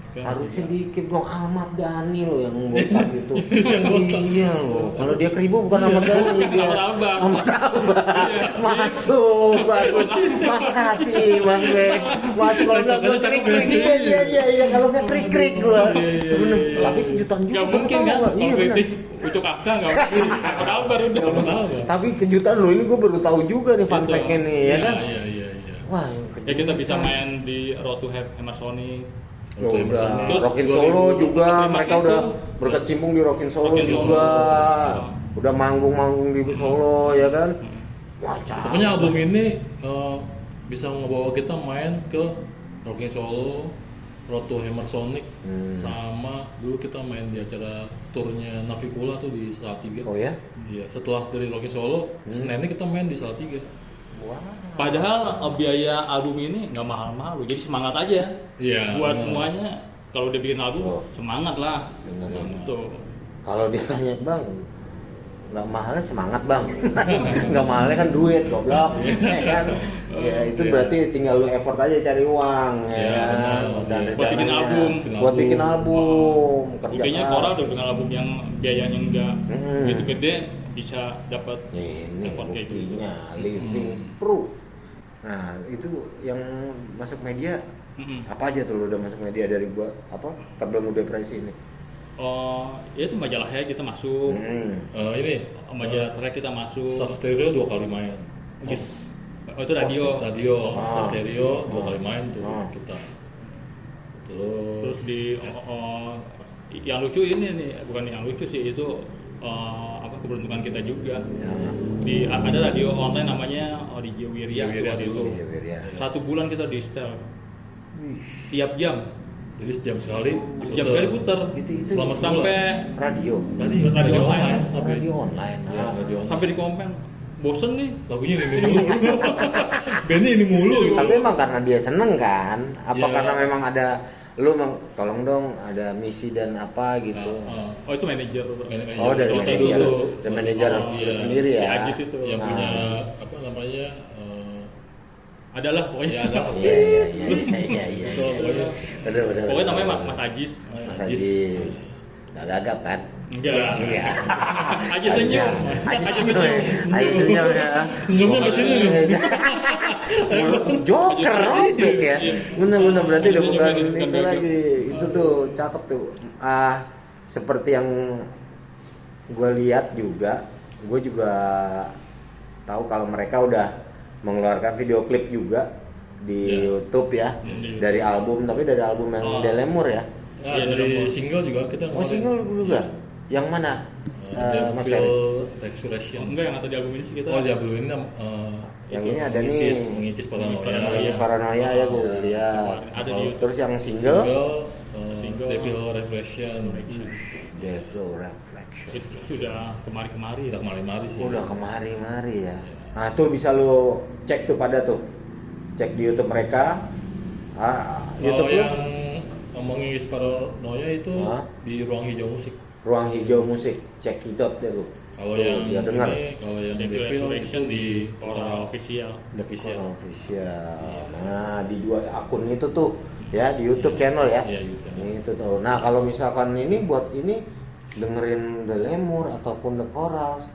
Harusnya dikip dong Ahmad Dhani loh yang botak itu. Yang botak. Iya loh. Kalau dia keribu bukan Ahmad Dhani dia. Ahmad Albar. Masuk, bagus. Makasih Mas Bek. Mas kalau bilang gua krik-krik. Iya. Kalau nggak krik-krik gua. Bener. Tapi kejutan juga. Gak gua mungkin ketawa. kan, Iya, kalau bener. kritik ucuk kakak gak mungkin. Ahmad Albar udah. Tapi kejutan loh, ini gua baru tahu juga nih fun Gitu. fact-nya nih ya kan. Iya. Wah, Ya kita bisa main di Road to Emersonic. Loh, udah Terus Rockin 2025 Solo juga, itu mereka udah berkecimpung di Rockin Solo Rockin Solo. juga. Udah manggung-manggung di Solo ya kan. Wah, Pokoknya album ini bisa ngebawa kita main ke Rocking Solo, Road to Hammersonic, sama dulu kita main di acara turnya Navikula tuh di Salatiga. Oh ya? Iya, setelah dari Rocking Solo, Seninnya kita main di Salatiga. Wah. Padahal biaya album ini nggak mahal-mahal, jadi semangat aja. Iya. Buat benar. semuanya, kalau dia bikin album semangat lah. Benar. Gitu. Kalau dia tanya, "Bang, nggak mahalnya semangat bang, nggak mahalnya kan duit goblok, ya kan? Ya itu berarti tinggal lu effort aja cari uang, ya kan? Dan buat bikin rencananya album. buat bikin album, kerja Buktinya keras. Koral udah bikin album yang biayanya enggak gitu gede bisa dapat Ini effort kayak gitu. buktinya, living proof. Nah itu yang masuk media apa aja tuh lu udah masuk media dari buat apa Terbelenggu Depresi ini? Ya itu majalah ya kita masuk, Ini majalah track kita masuk. Sub Stereo 2 kali main. Oh itu radio. Radio Sub Stereo 2 kali main tuh kita. Terus di yang lucu ini nih, bukan yang lucu sih itu keberuntungan kita juga. Ada radio online namanya DJ Wirya. DJ Wirya dulu. Iya. 1 bulan kita di setel tiap jam. Jadi sejam sekali Sejam sekali putar. Itu Selama sampai radio Radio online. radio online. Ya, radio online. sampai di komen bosen nih. Lagunya ini mulu. Bandnya ini mulu gitu. Tapi emang karena dia seneng kan? Apa Ya. karena memang ada lu tolong dong ada misi dan apa gitu? Oh itu manajer. Oh dari Kota manajer, dulu. dari manajer Iya. sendiri Si ya. Ajis itu. Yang punya apa namanya? Adalah pokoknya. Ya ada. Iya. Bener. Pokoknya namanya Mas Ajis. Mas Ajis. Gak gagap kan? Enggak. Iya. Ajis senyum. Ajis senyum ya. Senyumnya ke sini nih. Joker robek ya. Bener berarti udah Ajis bukan senyumin, itu bukan lagi. Itu tuh cakep tuh. Seperti yang gue lihat juga, gue juga tahu kalau mereka udah mengeluarkan video klip juga di YouTube ya, dari album, tapi dari album yang Delemur ya. Nah, dari single juga kita Oh single dulu gak? Yang mana? Mas Ferry? Devil Resurrection. Enggak yang ada di album ini sih kita. Oh di album ini Yang ini ada nih. mengikis paranoia. Mengikis Paranoia ya gue lihat. Ada di YouTube. Terus yang single? Single Devil Reflection. Devil Reflection. Itu sudah kemari-kemari. Udah kemari-mari sih. Udah kemari-mari ya. Nah tuh bisa lo cek tuh pada tuh. Cek di YouTube mereka. Kalau YouTube yang lu mengikis paranoia itu Hah? di Ruang Hijau Musik. Ruang Hijau Musik. Cek hidot deh lu. Kalau Tuh, yang dia dengar. ini, kalau yang Devil Devil itu Resurrection di Coral Coral official. Official. Official. Nah di dua akun itu tuh ya di YouTube channel ya. Iya, YouTube. Itu tuh. Nah kalau misalkan ini buat ini dengerin The Lemur ataupun The Corals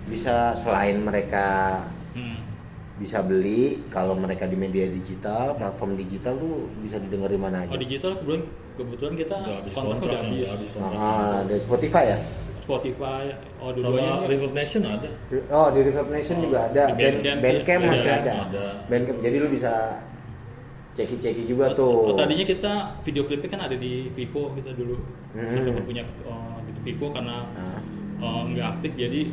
bisa selain mereka bisa beli kalau mereka di media digital, platform digital tuh bisa didengar di mana aja. Oh digital kebetulan kita Udah habis kontraknya kontrak, udah habis. udah habis kontrak. Dari Spotify ya? Spotify, Sama dua-duanya. Reverb Nation ada. Oh di Reverb Nation juga ada. Di Bandcamp Bandcamp sih. masih ada. Ada. Bandcamp jadi lu bisa ceki-ceki juga tuh. Oh, tadinya kita video klipnya kan ada di Vivo kita dulu. Kita sempat punya gitu Vivo karena nggak aktif jadi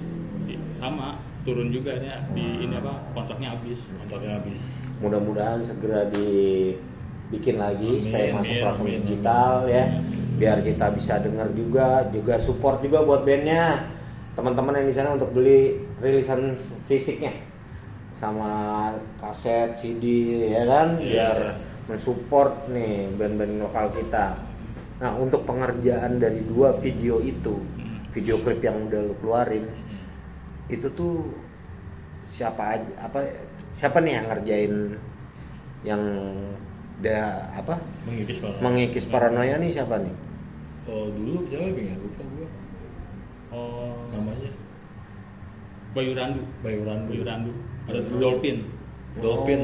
sama turun juga ya di ini kontraknya habis. Kontraknya habis. Mudah-mudahan segera dibikin lagi Amin, supaya masuk amin, platform amin, digital ya, biar kita bisa dengar juga support juga buat bandnya, teman-teman yang di sana untuk beli rilisan fisiknya sama kaset CD ya kan, biar mensupport nih band-band lokal kita. Nah untuk pengerjaan dari 2 video itu, video klip yang udah lu keluarin itu tuh siapa nih yang ngerjain yang mengikis paranoia nih siapa nih? Oh dulu siapa ya? Lupa gua namanya. Bayu Randu. Ada Dolphin. Dolphin.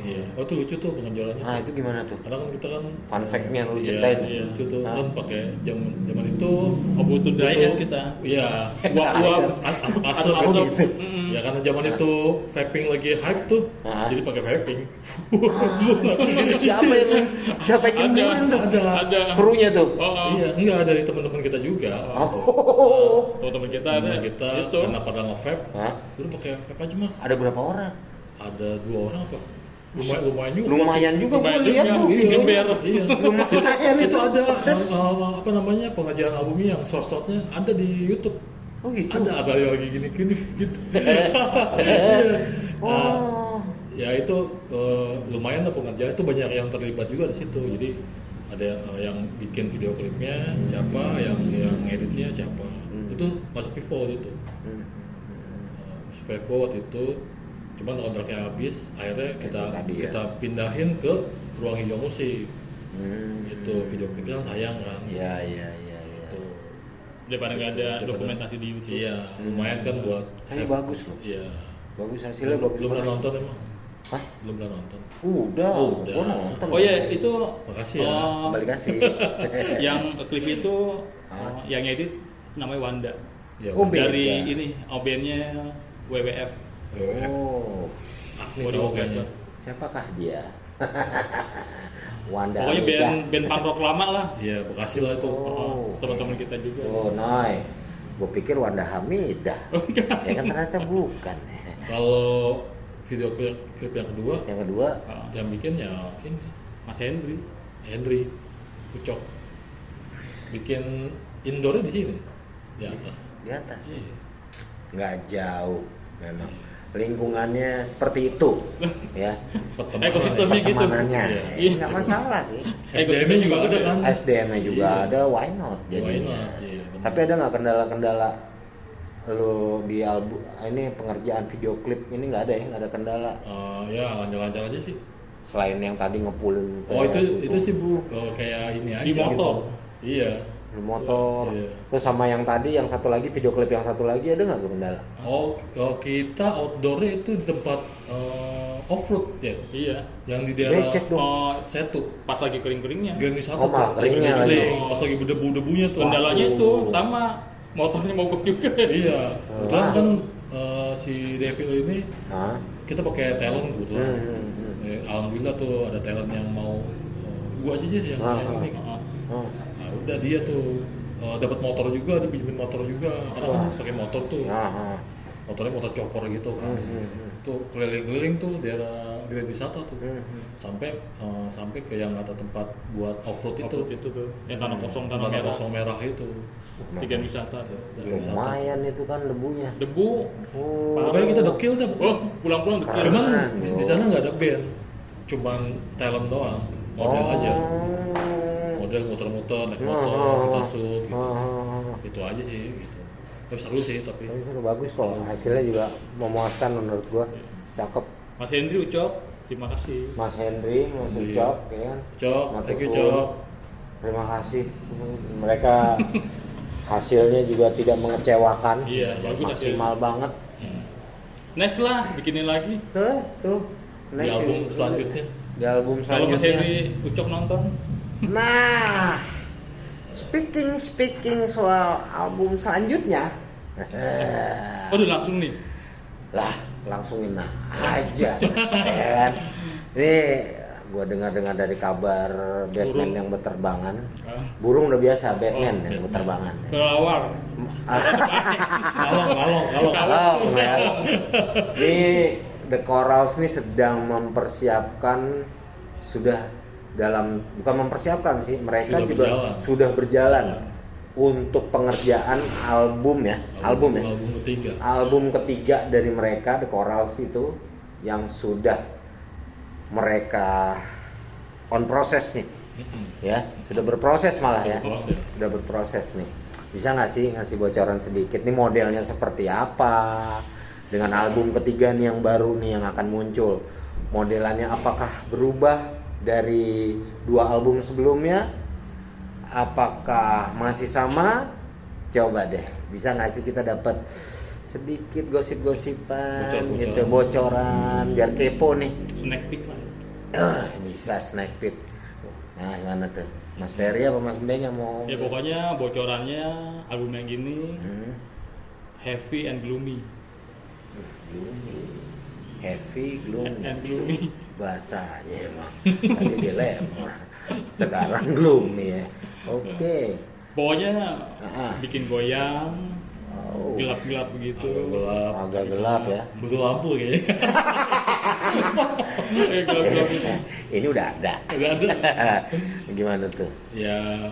Iya. Oh itu lucu tuh pengejalannya. Ah itu gimana tuh? Karena kan kita kan Fun fact-nya lu iya, ceritain. lucu tuh kan pakai zaman itu Butuh dry butuh- ice kita. Iya. Uap. Asap-asap Oh, gitu. Ya karena zaman itu vaping lagi hype tuh. Jadi pakai vaping. Siapa yang nyemilin tuh? Ada. Krunya tuh. Iya, enggak dari teman-teman kita juga. Teman-teman kita ada. Teman kita itu. karena pada nge-vape, Hah? udah pakai vape aja mas. Ada berapa orang? Ada 2 orang apa? Lumayan juga. Lumayan juga gue Lumayan lihat juga. tuh. Iya, Gember. iya. Lumayan itu ada apa namanya pengajaran albumnya yang short-shortnya ada di YouTube. Oh gitu. Ada yang lagi gini gitu. Oh. Ya itu lumayan lah pengerjaan itu banyak yang terlibat juga di situ. Jadi ada yang bikin video klipnya siapa, yang editnya siapa. Itu masuk Vivo waktu itu. Masuk Vivo waktu itu, cuman kontraknya habis, akhirnya kita pindahin ke ruang hijau musik. Itu video klipnya kan sayang kan. Iya. Itu. Daripada nggak ada dokumentasi di YouTube. Iya, lumayan kan buat. Bagus loh. Iya. Bagus hasilnya bagus. Belum pernah nonton emang? Hah? Belum pernah nonton. Udah. Udah. Gua nonton. Oh iya, itu Makasih ya. Kembali kasih. yang klip itu yang edit namanya Wanda. Ya, Oh, beda. Dari ini band-nya WWF. Oh. Agni Body tau of kayaknya. Water. Siapakah dia? Wanda. Pokoknya Amiga. band punk rock lama lah. Iya, Bekasi lah itu. Teman-teman kita juga. Oh, Noy. Gue pikir Wanda Hamidah. Ya kan ternyata bukan. Kalau video klip yang kedua, Yang kedua, yang bikin ya ini Mas Hendri. Henry Ucok. Bikin indoornya di sini, di atas. di atas. Iya. Nggak jauh memang. Lingkungannya seperti itu. Ya. Ekosistemnya gitu. Pertemanannya. Iya. Nggak masalah sih. SDM-nya juga ada kan? SDM-nya juga Iya. ada, why not Why jadinya. not? Iya, benar. Tapi ada nggak kendala-kendala lu di album ini pengerjaan video klip ini nggak ada ya, nggak ada kendala Ya lancar-lancar aja sih. selain yang tadi ngepulin Oh itu kayak sih Bu, kayak ini aja Di motor. gitu. Iya. di motor. Iya. Terus sama yang tadi yang satu lagi video klip yang satu lagi ada nggak tuh kendala? Oh, kita outdoornya itu di tempat off-road ya, Iya. yang di daerah Becek dong. Setu. Pas lagi kering-keringnya. Grand Wisata Oh, malah tuh, keringnya lagi lagi. kering. Pas lagi berdebu-debunya tuh. Kendalanya itu Waduh. sama motornya mogok juga. Iya. Kebetulan kan si Devil ini Hah? kita pakai talent kebetulan. Alhamdulillah tuh ada talent yang mau gua aja sih yang ini kan. Oh. Nah, udah dia tuh dapat motor juga, dipinjemin motor juga karena kan pakai motor tuh. Ah. Motornya motor chopper gitu kan. Tuh keliling-keliling tuh daerah Grand Wisata tuh. Sampai ke yang ada tempat buat off-road itu. Off-road itu tuh. Yang tanah kosong, tanah Tanah merah. kosong merah itu. Tiga wisata tuh. Dari wisata. Lumayan itu kan debunya. Debu. Oh. Pokoknya kita dekil dah pokoknya. Oh, pulang-pulang dekil. Cuman Keren. di sana nggak ada band, cuman talent doang, model aja, model muter-muter naik motor, kita shoot gitu, itu aja sih gitu. Tapi seru sih tapi. Tapi itu bagus kok, hasilnya juga memuaskan menurut gua. Cakep. Mas Hendri Ucok, terima kasih. Mas Henry, Mas Iya. Ucok, ya kan? Cok, Mas thank you Tufun. Cok. Terima kasih. Mereka hasilnya juga tidak mengecewakan. Iya, bagus Maksimal banget. Next lah, bikinin lagi. Tuh. Di Next album sih. selanjutnya. Di album Kalau Mas selanjutnya. Hendri Ucok nonton, Nah, speaking soal album selanjutnya. udah langsung nih. Lah, langsungin aja. Ya kan? Ini gua dengar-dengar dari kabar Batman Burung. yang berterbangan. Ah. Burung udah biasa, Batman yang berterbangan. Kelawar. Kalong. Halo, ini The Corals ini sedang mempersiapkan bukan mempersiapkan sih, mereka Sudah juga berjalan. sudah berjalan untuk pengerjaan album ya. Album ketiga. Album ketiga dari mereka The Corals itu yang sudah mereka on proses nih. Ya, sudah berproses malah ya. Berproses. Sudah berproses nih. Bisa nggak sih ngasih bocoran sedikit nih modelnya seperti apa dengan album ketiga nih yang baru nih yang akan muncul, modelannya apakah berubah dari dua album sebelumnya, apakah masih sama? Coba deh, bisa nggak sih kita dapat sedikit gosip-gosipan Bocoran. gitu, bocoran biar kepo nih. Snack peek lah. Bisa snack peek. Nah gimana tuh, Mas Ferry apa Mas Beng yang mau? Ya pokoknya bocorannya album yang gini heavy and gloomy. Gloomy. Heavy, gloomy. And gloomy. Bahasanya emang. Tadi dilema. Sekarang gloomy ya. Oke. Pokoknya Ah. bikin goyang, Oh. gelap-gelap begitu. Agak gelap ya. Butuh lampu kayaknya. Gelap-gelap gitu. Ini udah ada. Nggak ada. Gimana tuh? Ya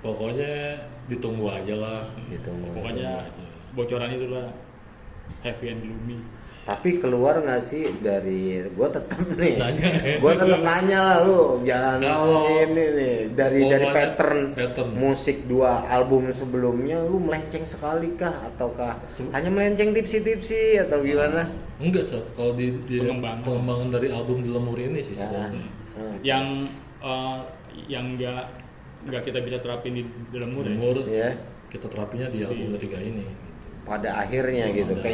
pokoknya ditunggu aja lah. Ditunggu. Pokoknya bocoran itu lah heavy and gloomy. Tapi keluar nggak sih dari gue tetap nih, Nanya. gue tetap nanya lah lu jangan Kalau ini nih dari hubungannya- pattern musik 2 album sebelumnya lu melenceng sekali kah ataukah hanya melenceng tipsi-tipsi atau gimana? Enggak sih, kalau di Pengembangan. dari album di Lemur ini sih Ya. sebenarnya. Yang nggak kita bisa terapin di dalam murid. Lemur Ya. kita terapinya di album ketiga ini. Gitu. Pada akhirnya gitu Pada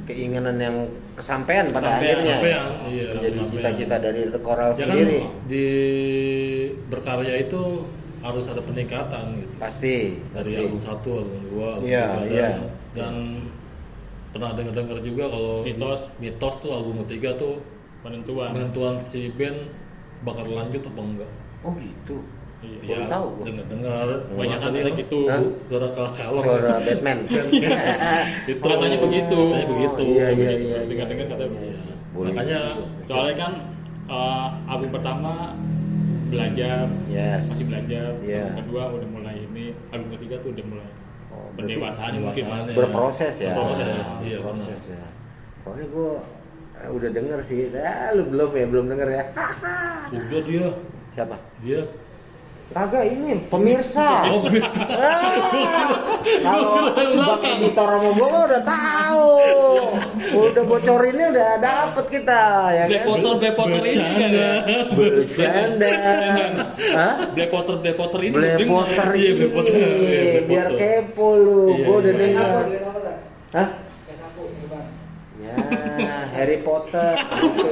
keinginan yang kesampaian pada akhirnya Kesampaian, iya, menjadi kesampaian. cita-cita dari The Coral Ya kan sendiri di berkarya itu harus ada peningkatan gitu. pasti Dari album 1, album 2, album Iya, 3 iya. dan pernah dengar juga kalau mitos tuh album ketiga tuh penentuan si band bakal lanjut apa enggak. oh gitu Ya, baru tahu gua. dengar Banyak kan gitu. Hah? suara kalak-kalak. suara Batman Itu Katanya begitu. Katanya begitu. Iya. Dengar-dengar katanya. Iya. Boleh. Makanya Soalnya kan album pertama belajar, Yes. masih belajar. Iya. Album kedua udah mulai ini, album ketiga tuh udah mulai Oh, berarti pendewasaan mungkin. pendewasaan ya. berproses ya Berproses, iya, proses ya soalnya gue udah denger sih lu belum denger ya udah dia siapa kagak ini pemirsa oh biasa kalau bang editor sama gue udah tahu udah bocorinnya udah dapet kita ya kan Black Potter ini kan ya. bercanda hah Black Potter ini Black Potter Iya, ini Black Potter. Iya, Black biar Potter. kepo lu Iya, gue udah iya. denger hah ya Harry Potter gitu.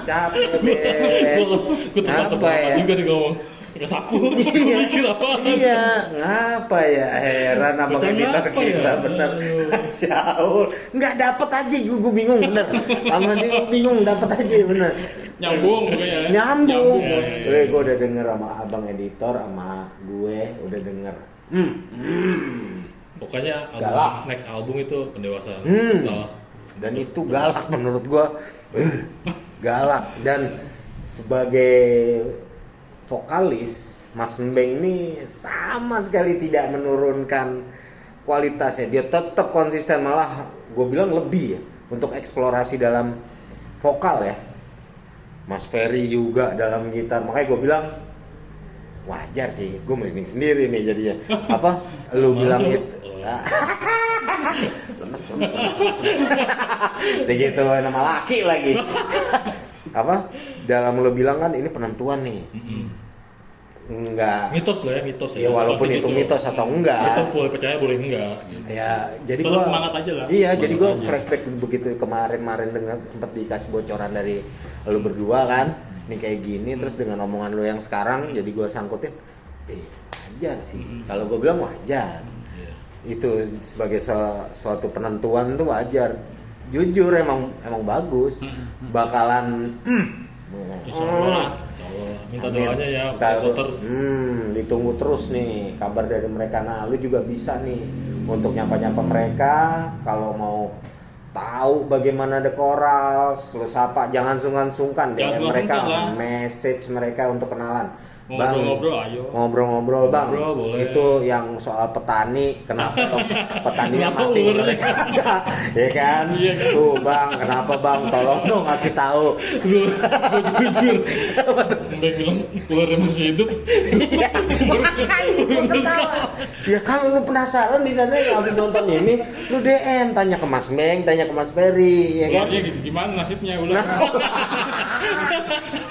Capek deh gue terasa apa ya juga nih ngomong kesapu Iya. mikir apa Iya, ngapa ya heran sama Bacaan editor apa kita ya? bener. Aduh. Syaul, nggak dapet aja gue bingung bener. Sama dia gua bingung dapet aja bener. nyambung pokoknya. Nyambung. Ya, ya, ya. Gue udah denger sama abang editor sama gue udah denger. pokoknya Galak. next album itu pendewasaan Hmm. total. Dan itu galak menurut gue. Galak dan sebagai vokalis Mas Mbeng ini sama sekali tidak menurunkan kualitasnya, dia tetap konsisten, malah gue bilang lebih ya untuk eksplorasi dalam vokal ya. Mas Ferry juga dalam gitar, makanya gue bilang wajar sih, gue merinding sendiri nih jadinya. Apa lu bilang Mantap. itu begitu nama laki lagi. Apa dalam lo bilang kan ini penentuan nih. Enggak. mitos lah ya mitos Ya walaupun itu mitos atau enggak. itu boleh percaya boleh enggak gitu. Ya, jadi Tetap gua semangat aja lah. Iya, jadi gua aja. flashback begitu kemarin dengar sempat dikasih bocoran dari lu berdua kan. Ini kayak gini terus dengan omongan lu yang sekarang jadi gua sangkutin wajar sih. Kalau gua bilang wajar. Iya. Itu sebagai suatu penentuan tuh wajar. Jujur emang bagus. Bakalan Insya Allah. Insya Allah. Minta Amin. doanya ya Kita- voters. ditunggu terus nih kabar dari mereka. Nah, lu juga bisa nih untuk nyapa-nyapa mereka kalau mau tahu bagaimana The Corals, lu sapa, jangan sungkan-sungkan Jangan DM mereka, sungkan-sungkan lah. message mereka untuk kenalan. Ngobrol-ngobrol ayo. Ngobrol-ngobrol bang. Ngobrol, boleh. Itu yang soal petani, kenapa dong petaninya Kenapa mati? ular? Ya kan? Iya kan? Tuh bang, kenapa bang? Tolong dong kasih tahu. Gue jujur. Mbak bilang ularnya masih hidup. Iya, makanya gua ketawa. Ya kalau lu penasaran di sana habis nonton ini, lu DM tanya ke Mas Meng, tanya ke Mas Ferry, ya kan? Ularnya gitu, gimana nasibnya ular? Nah.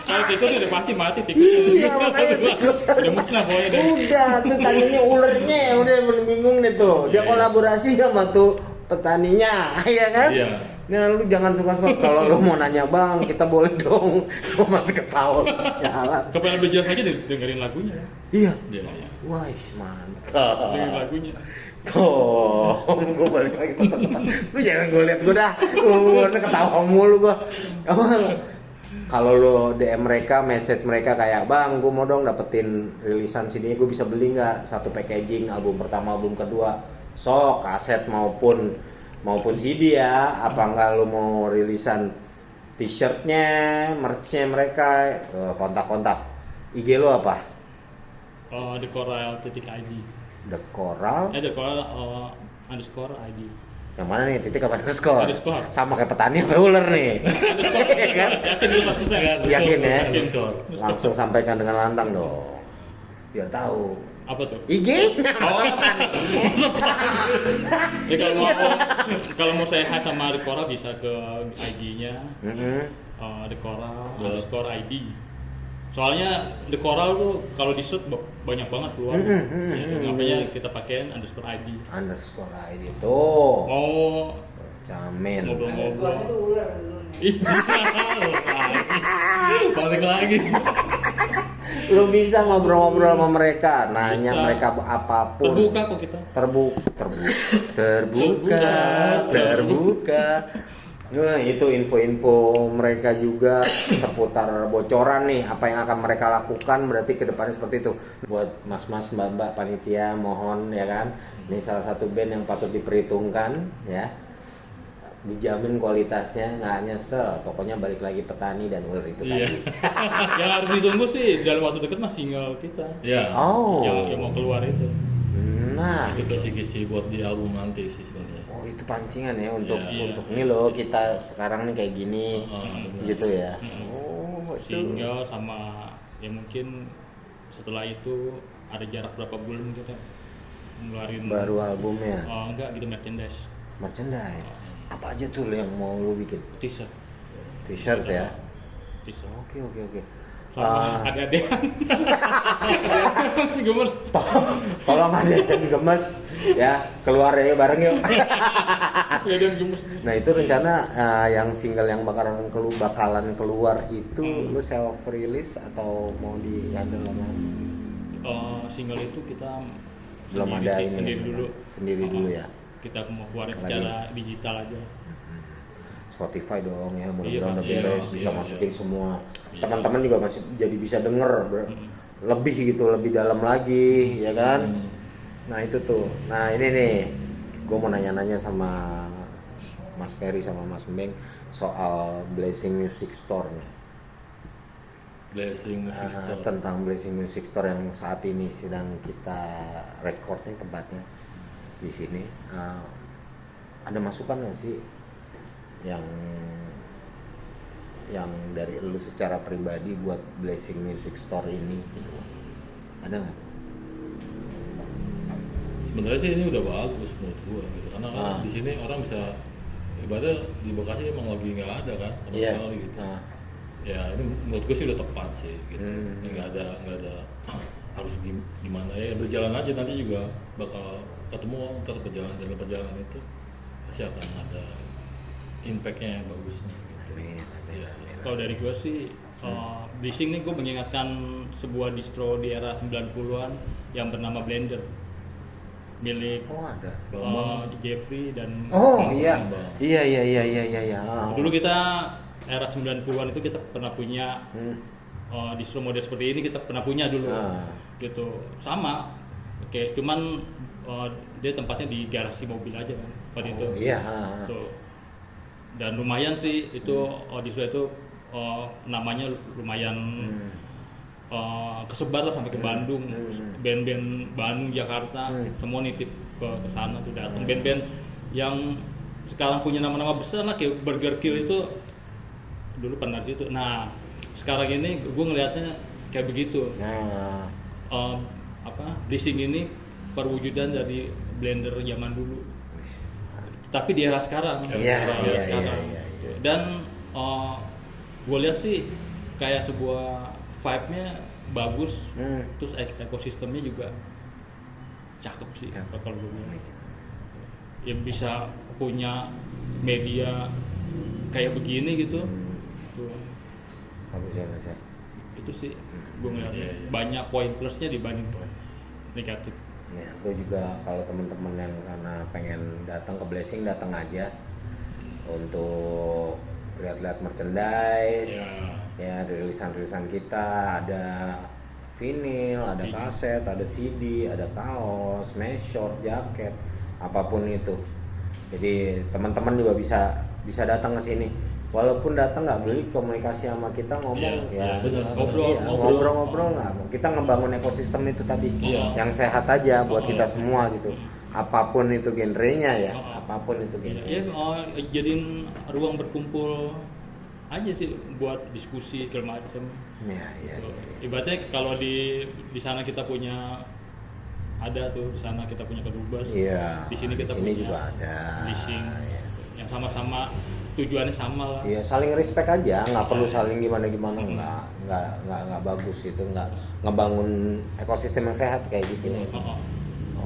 Kalau tikus udah pasti mati tikus. Iya, makanya tikus. Udah musnah pokoknya deh. Udah, tuh tanyanya ulernya, udah bingung nih tuh. Dia kolaborasi sama tuh petaninya, ya kan? Iya. Nah, lu jangan suka-suka kalau lu mau nanya bang, kita boleh dong. Gua masih ketawa, sialan. Kepengen lebih jelas aja dengerin lagunya. Iya. Iya, iya. Wah, mantap. Dengerin lagunya. Tuh, gue balik lagi tetep-tetep. Lu jangan gue liat gue dah. Gue ketawa mulu gue. Apa? Kalau lo DM mereka, message mereka kayak bang, gue mau dong dapetin rilisan sini, gue bisa beli nggak satu packaging album pertama, album kedua, sok kaset maupun CD ya. Apa enggak lo mau rilisan t-shirtnya, merchnya mereka, kontak-kontak. IG lo apa? The Coral .id. The Coral. The Coral _ID. Yang mana nih, titik apa underscore? Underscore. Sama kayak petani apa ular nih? Kan? Yakin lu maksudnya kan? Yakin ya? Underscore. Langsung sampaikan dengan lantang dong. Biar tahu. Apa tuh? IG? Oh, ya, kalau mau sehat sama Dekora bisa ke IG-nya Dekora underscore ID. Soalnya Dekora tuh kalau di search banyak banget keluar. Makanya kita pakein underscore ID. Underscore ID tuh. Mau Jamin. ngobrol-ngobrol. Balik lagi. Lu bisa ngobrol-ngobrol sama mereka, nanya Bisa. mereka apapun. Terbuka kok kita. Terbuka. Nah, itu info-info mereka juga seputar bocoran nih, apa yang akan mereka lakukan, berarti ke depannya seperti itu. Buat mas-mas, mbak-mbak panitia, mohon ya kan. Ini salah satu band yang patut diperhitungkan ya. Dijamin kualitasnya, nggak nyesel. Pokoknya balik lagi petani dan ular itu Iya. tadi. Yang harus ditunggu sih dalam waktu dekat mah single kita. Ya. Oh. Yang mau keluar itu. Nah, Itu kisi-kisi buat di album nanti sih sebenarnya. oh itu pancingan ya untuk Iya. untuk ini loh, kita sekarang nih kayak gini benar. gitu ya. Oh, itu. Single sama ya mungkin setelah itu ada jarak berapa bulan kita ngeluarin Baru albumnya, enggak gitu merchandise merchandise. Apa aja tuh yang mau lu bikin? t-shirt T-shirt ya. t-shirt Oke. sama ada yang gemes Tolong aja yang gemes ya, keluar ya bareng yuk. ada yang gemes Nah itu rencana yang single yang bakalan keluar itu lu self release atau mau dihandle sama? single itu kita Belum ada ini. sendiri dulu Sendiri dulu ya. kita mau keluarin Lagi. secara digital aja. Spotify dong ya, mudah-mudahan Iya, udah iya, beres, bisa iya, masukin iya. semua. Iya. Teman-teman juga masih jadi bisa denger lebih gitu, lebih dalam lagi, ya kan? Nah itu tuh. Nah ini nih, gue mau nanya-nanya sama Mas Ferry sama Mas Mbeng soal Blessing Music Store nih. Blessing Music Store. Tentang Blessing Music Store yang saat ini sedang kita record nih tempatnya di sini. Ada masukan nggak sih yang dari lu secara pribadi buat Blessing Music Store ini gitu? Ada nggak? Sebenarnya sih ini udah bagus menurut gua gitu, karena kan di sini orang bisa ibadah di Bekasi emang lagi nggak ada kan sama Iya. sekali gitu. Nah. Ya ini menurut gua sih udah tepat sih gitu. Nggak ada harus gimana ya, berjalan aja, nanti juga bakal ketemu ntar perjalanan itu pasti akan ada impactnya yang bagus gitu. Amin. Iya. Kalau dari gue sih, Blessing nih gue mengingatkan sebuah distro di era 90-an yang bernama Blender milik Oh ada. Jeffrey dan Oh iya. Bambang. Iya. dulu kita era 90-an itu kita pernah punya distro model seperti ini, kita pernah punya dulu gitu, sama oke, cuman dia tempatnya di garasi mobil aja kan pada itu. Iya. Tuh. Dan lumayan sih itu distro itu namanya lumayan kesebar lah sampai ke Bandung. Band-band Bandung, Jakarta semua nitip ke sana tuh, datang band-band yang sekarang punya nama-nama besar lah kayak Burger Kill itu dulu pernah di situ. Nah sekarang ini gue ngelihatnya kayak begitu. Nah. Blessing ini perwujudan dari Blender zaman dulu, tapi di era sekarang. Iya. Dan gue lihat sih kayak sebuah vibe-nya bagus, terus ekosistemnya juga cakep sih kalau gue bilang. Ya bisa punya media kayak begini gitu. Tuh. Bagus ya Mas ya. Itu sih gue ngeliatnya Iya. banyak poin plusnya dibanding negatif. Ya, gue juga kalau teman-teman yang karena pengen datang ke Blessing, datang aja untuk lihat-lihat merchandise, ya rilisan-rilisan kita, ada vinyl, ada kaset, ada CD, ada kaos, mesh-short, jaket, apapun itu. Jadi teman-teman juga bisa datang ke sini. Walaupun datang nggak beli, komunikasi sama kita, ngomong benar. ngobrol nggak, kita ngebangun ekosistem itu tadi yang sehat aja buat kita semua gitu, apapun itu genrenya ya, apapun itu gitu. Ya, jadiin ruang berkumpul aja sih buat diskusi segala macam. Iya. Ibaratnya kalau di sana kita punya ada tuh, di sana kita punya kedubes. Iya. Di sini kita sini punya juga ada. leasing. Iya. Yang sama-sama tujuannya sama lah. Iya, saling respect aja, nggak perlu saling gimana-gimana, nggak bagus itu, nggak ngebangun ekosistem yang sehat kayak gitu. Oh.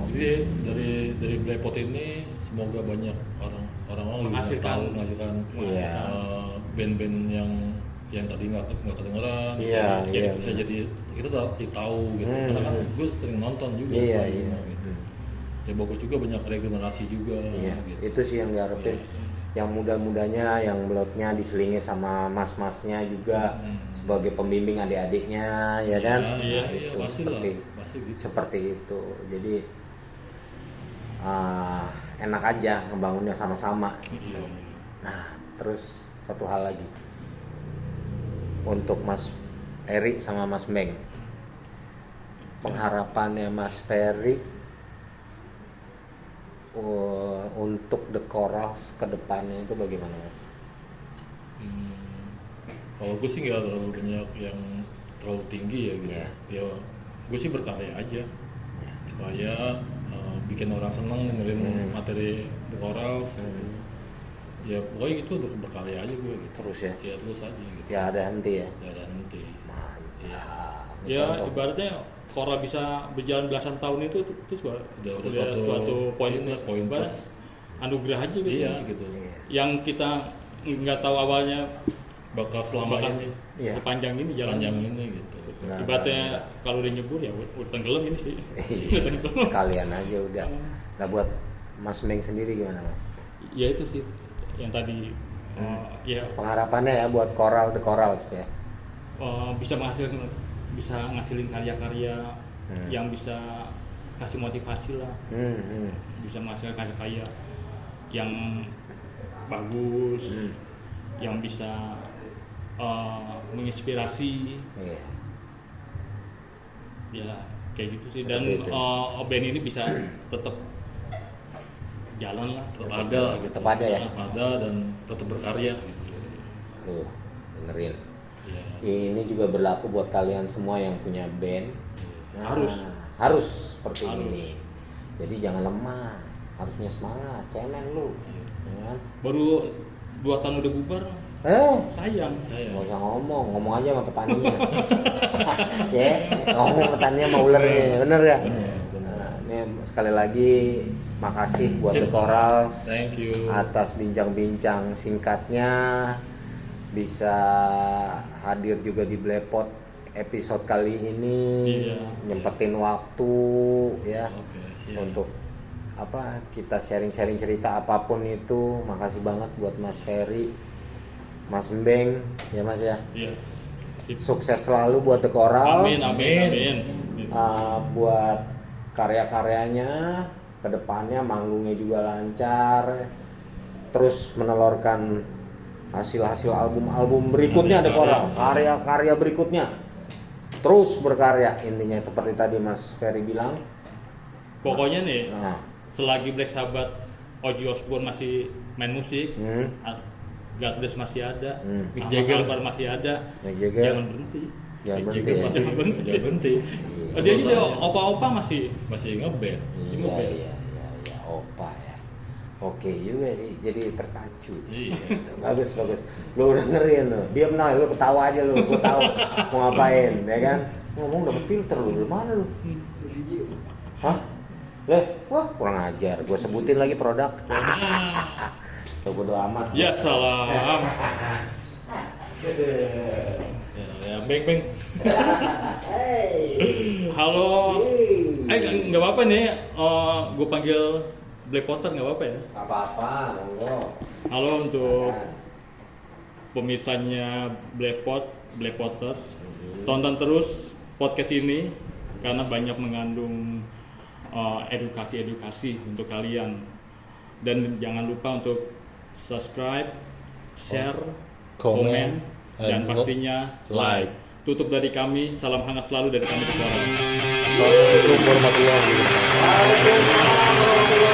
Jadi dari Blepot ini semoga banyak orang-orang Menghasilkan. Iya. Band-band yang tadi nggak kedengeran, Iya, gitu. iya. Bisa jadi kita tahu gitu. Karena kan gue sering nonton juga Iya, sama iya. gitu. Ya bagus juga, banyak regenerasi juga. Iya, Gitu. itu sih yang diharapin. Iya. Yang muda-mudanya, yang belotnya diselingi sama mas-masnya juga sebagai pembimbing adik-adiknya, ya kan? Iya, Itu pasti seperti, lah, pasti gitu. seperti itu. Jadi enak aja ngebangunnya sama-sama. Iya. Nah, terus satu hal lagi untuk Mas Ferry sama Mas Beng, pengharapannya Mas Ferry untuk The Corals ke depannya itu bagaimana, Mas? Kalau gue sih nggak terlalu banyak yang terlalu tinggi ya gitu. Iya. Ya gue sih berkarya aja supaya bikin orang seneng dengerin materi The Corals gitu. Ya pokoknya gitu, berkarya aja gue gitu. Terus ya? Ya terus aja gitu. Ya ada henti ya. Ya ada nanti. Mantap. Ya Contoh. ibaratnya Kora bisa berjalan belasan tahun itu suatu poin poin ibarat plus. anugerah aja gitu. Iya gitu. Yang kita nggak tahu awalnya Bakal selama bakal ini Iya. sepanjang ini jalan. panjang ini gitu. Nah, Ibaratnya kalau udah nyebur ya udah tenggelam ini sih. Iya, sekalian aja udah. Nah, buat Mas Beng sendiri gimana, Mas? Ya itu sih yang tadi ya Pengharapannya ya buat The Corals ya. bisa ngasilin karya-karya yang bisa kasih motivasi lah, bisa menghasilkan karya-karya yang bagus, yang bisa menginspirasi, Iya. ya kayak gitu sih. Dan Seperti itu. band ini bisa tetap jalan lah. Tetap ada lah gitu. Tetap ada ya? Tetap ada dan tetap berkarya gitu. Tuh, dengerin. Ya. Ini juga berlaku buat kalian semua yang punya band. Nah, harus seperti ini. Jadi jangan lemah, harus punya semangat, cemen lu. Ya kan? Baru 2 tahun udah bubar, sayang. Nggak usah ngomong aja sama petaninya. Ya, ngomong petaninya sama ulernya, bener ya? Nah, ini sekali lagi makasih buat The Corals. Thank you. Atas bincang-bincang singkatnya, bisa hadir juga di Blepot episode kali ini, Iya. nyempetin waktu ya Oke, siap. untuk kita sharing-sharing cerita apapun itu. Makasih banget buat Mas Ferry, Mas Beng ya Mas ya. Iya. Sukses selalu buat The Corals. Amin. Buat karya-karyanya kedepannya, manggungnya juga lancar, terus menelurkan hasil-hasil album berikutnya The Coral, karya-karya berikutnya terus berkarya. Intinya seperti tadi Mas Ferry bilang, Pokoknya nih, nah, selagi Black Sabbath, Ozzy Osbourne masih main musik, God Bless masih ada, Mick Jagger masih ada, Mick Jagger. jangan berhenti. jangan Mick berhenti Jagger ya. masih jangan berhenti. Dia juga opa-opa masih. Masih ngeband. Iya, opa ya. Oke juga sih, jadi terpacu. Iya. Bagus. Lu dengerin lu, diam nah, lu ketawa aja lu, gua tahu mau ngapain, ya kan? Ngomong dapet filter lu, dari mana lu? Hah? Wah kurang ajar, gua sebutin lagi produk. Bodo amat. Ya salam. Ya, beng. Halo. Nggak apa-apa nih, gue panggil Black Potter nggak apa-apa ya? Gak apa-apa, monggo. Halo untuk pemirsanya Black Potters. Tonton terus podcast ini karena banyak mengandung edukasi untuk kalian. Dan jangan lupa untuk subscribe, share, komen, dan pastinya like. Tutup dari kami, salam hangat selalu dari kami The Coral. Assalamualaikum warahmatullahi wabarakatuh.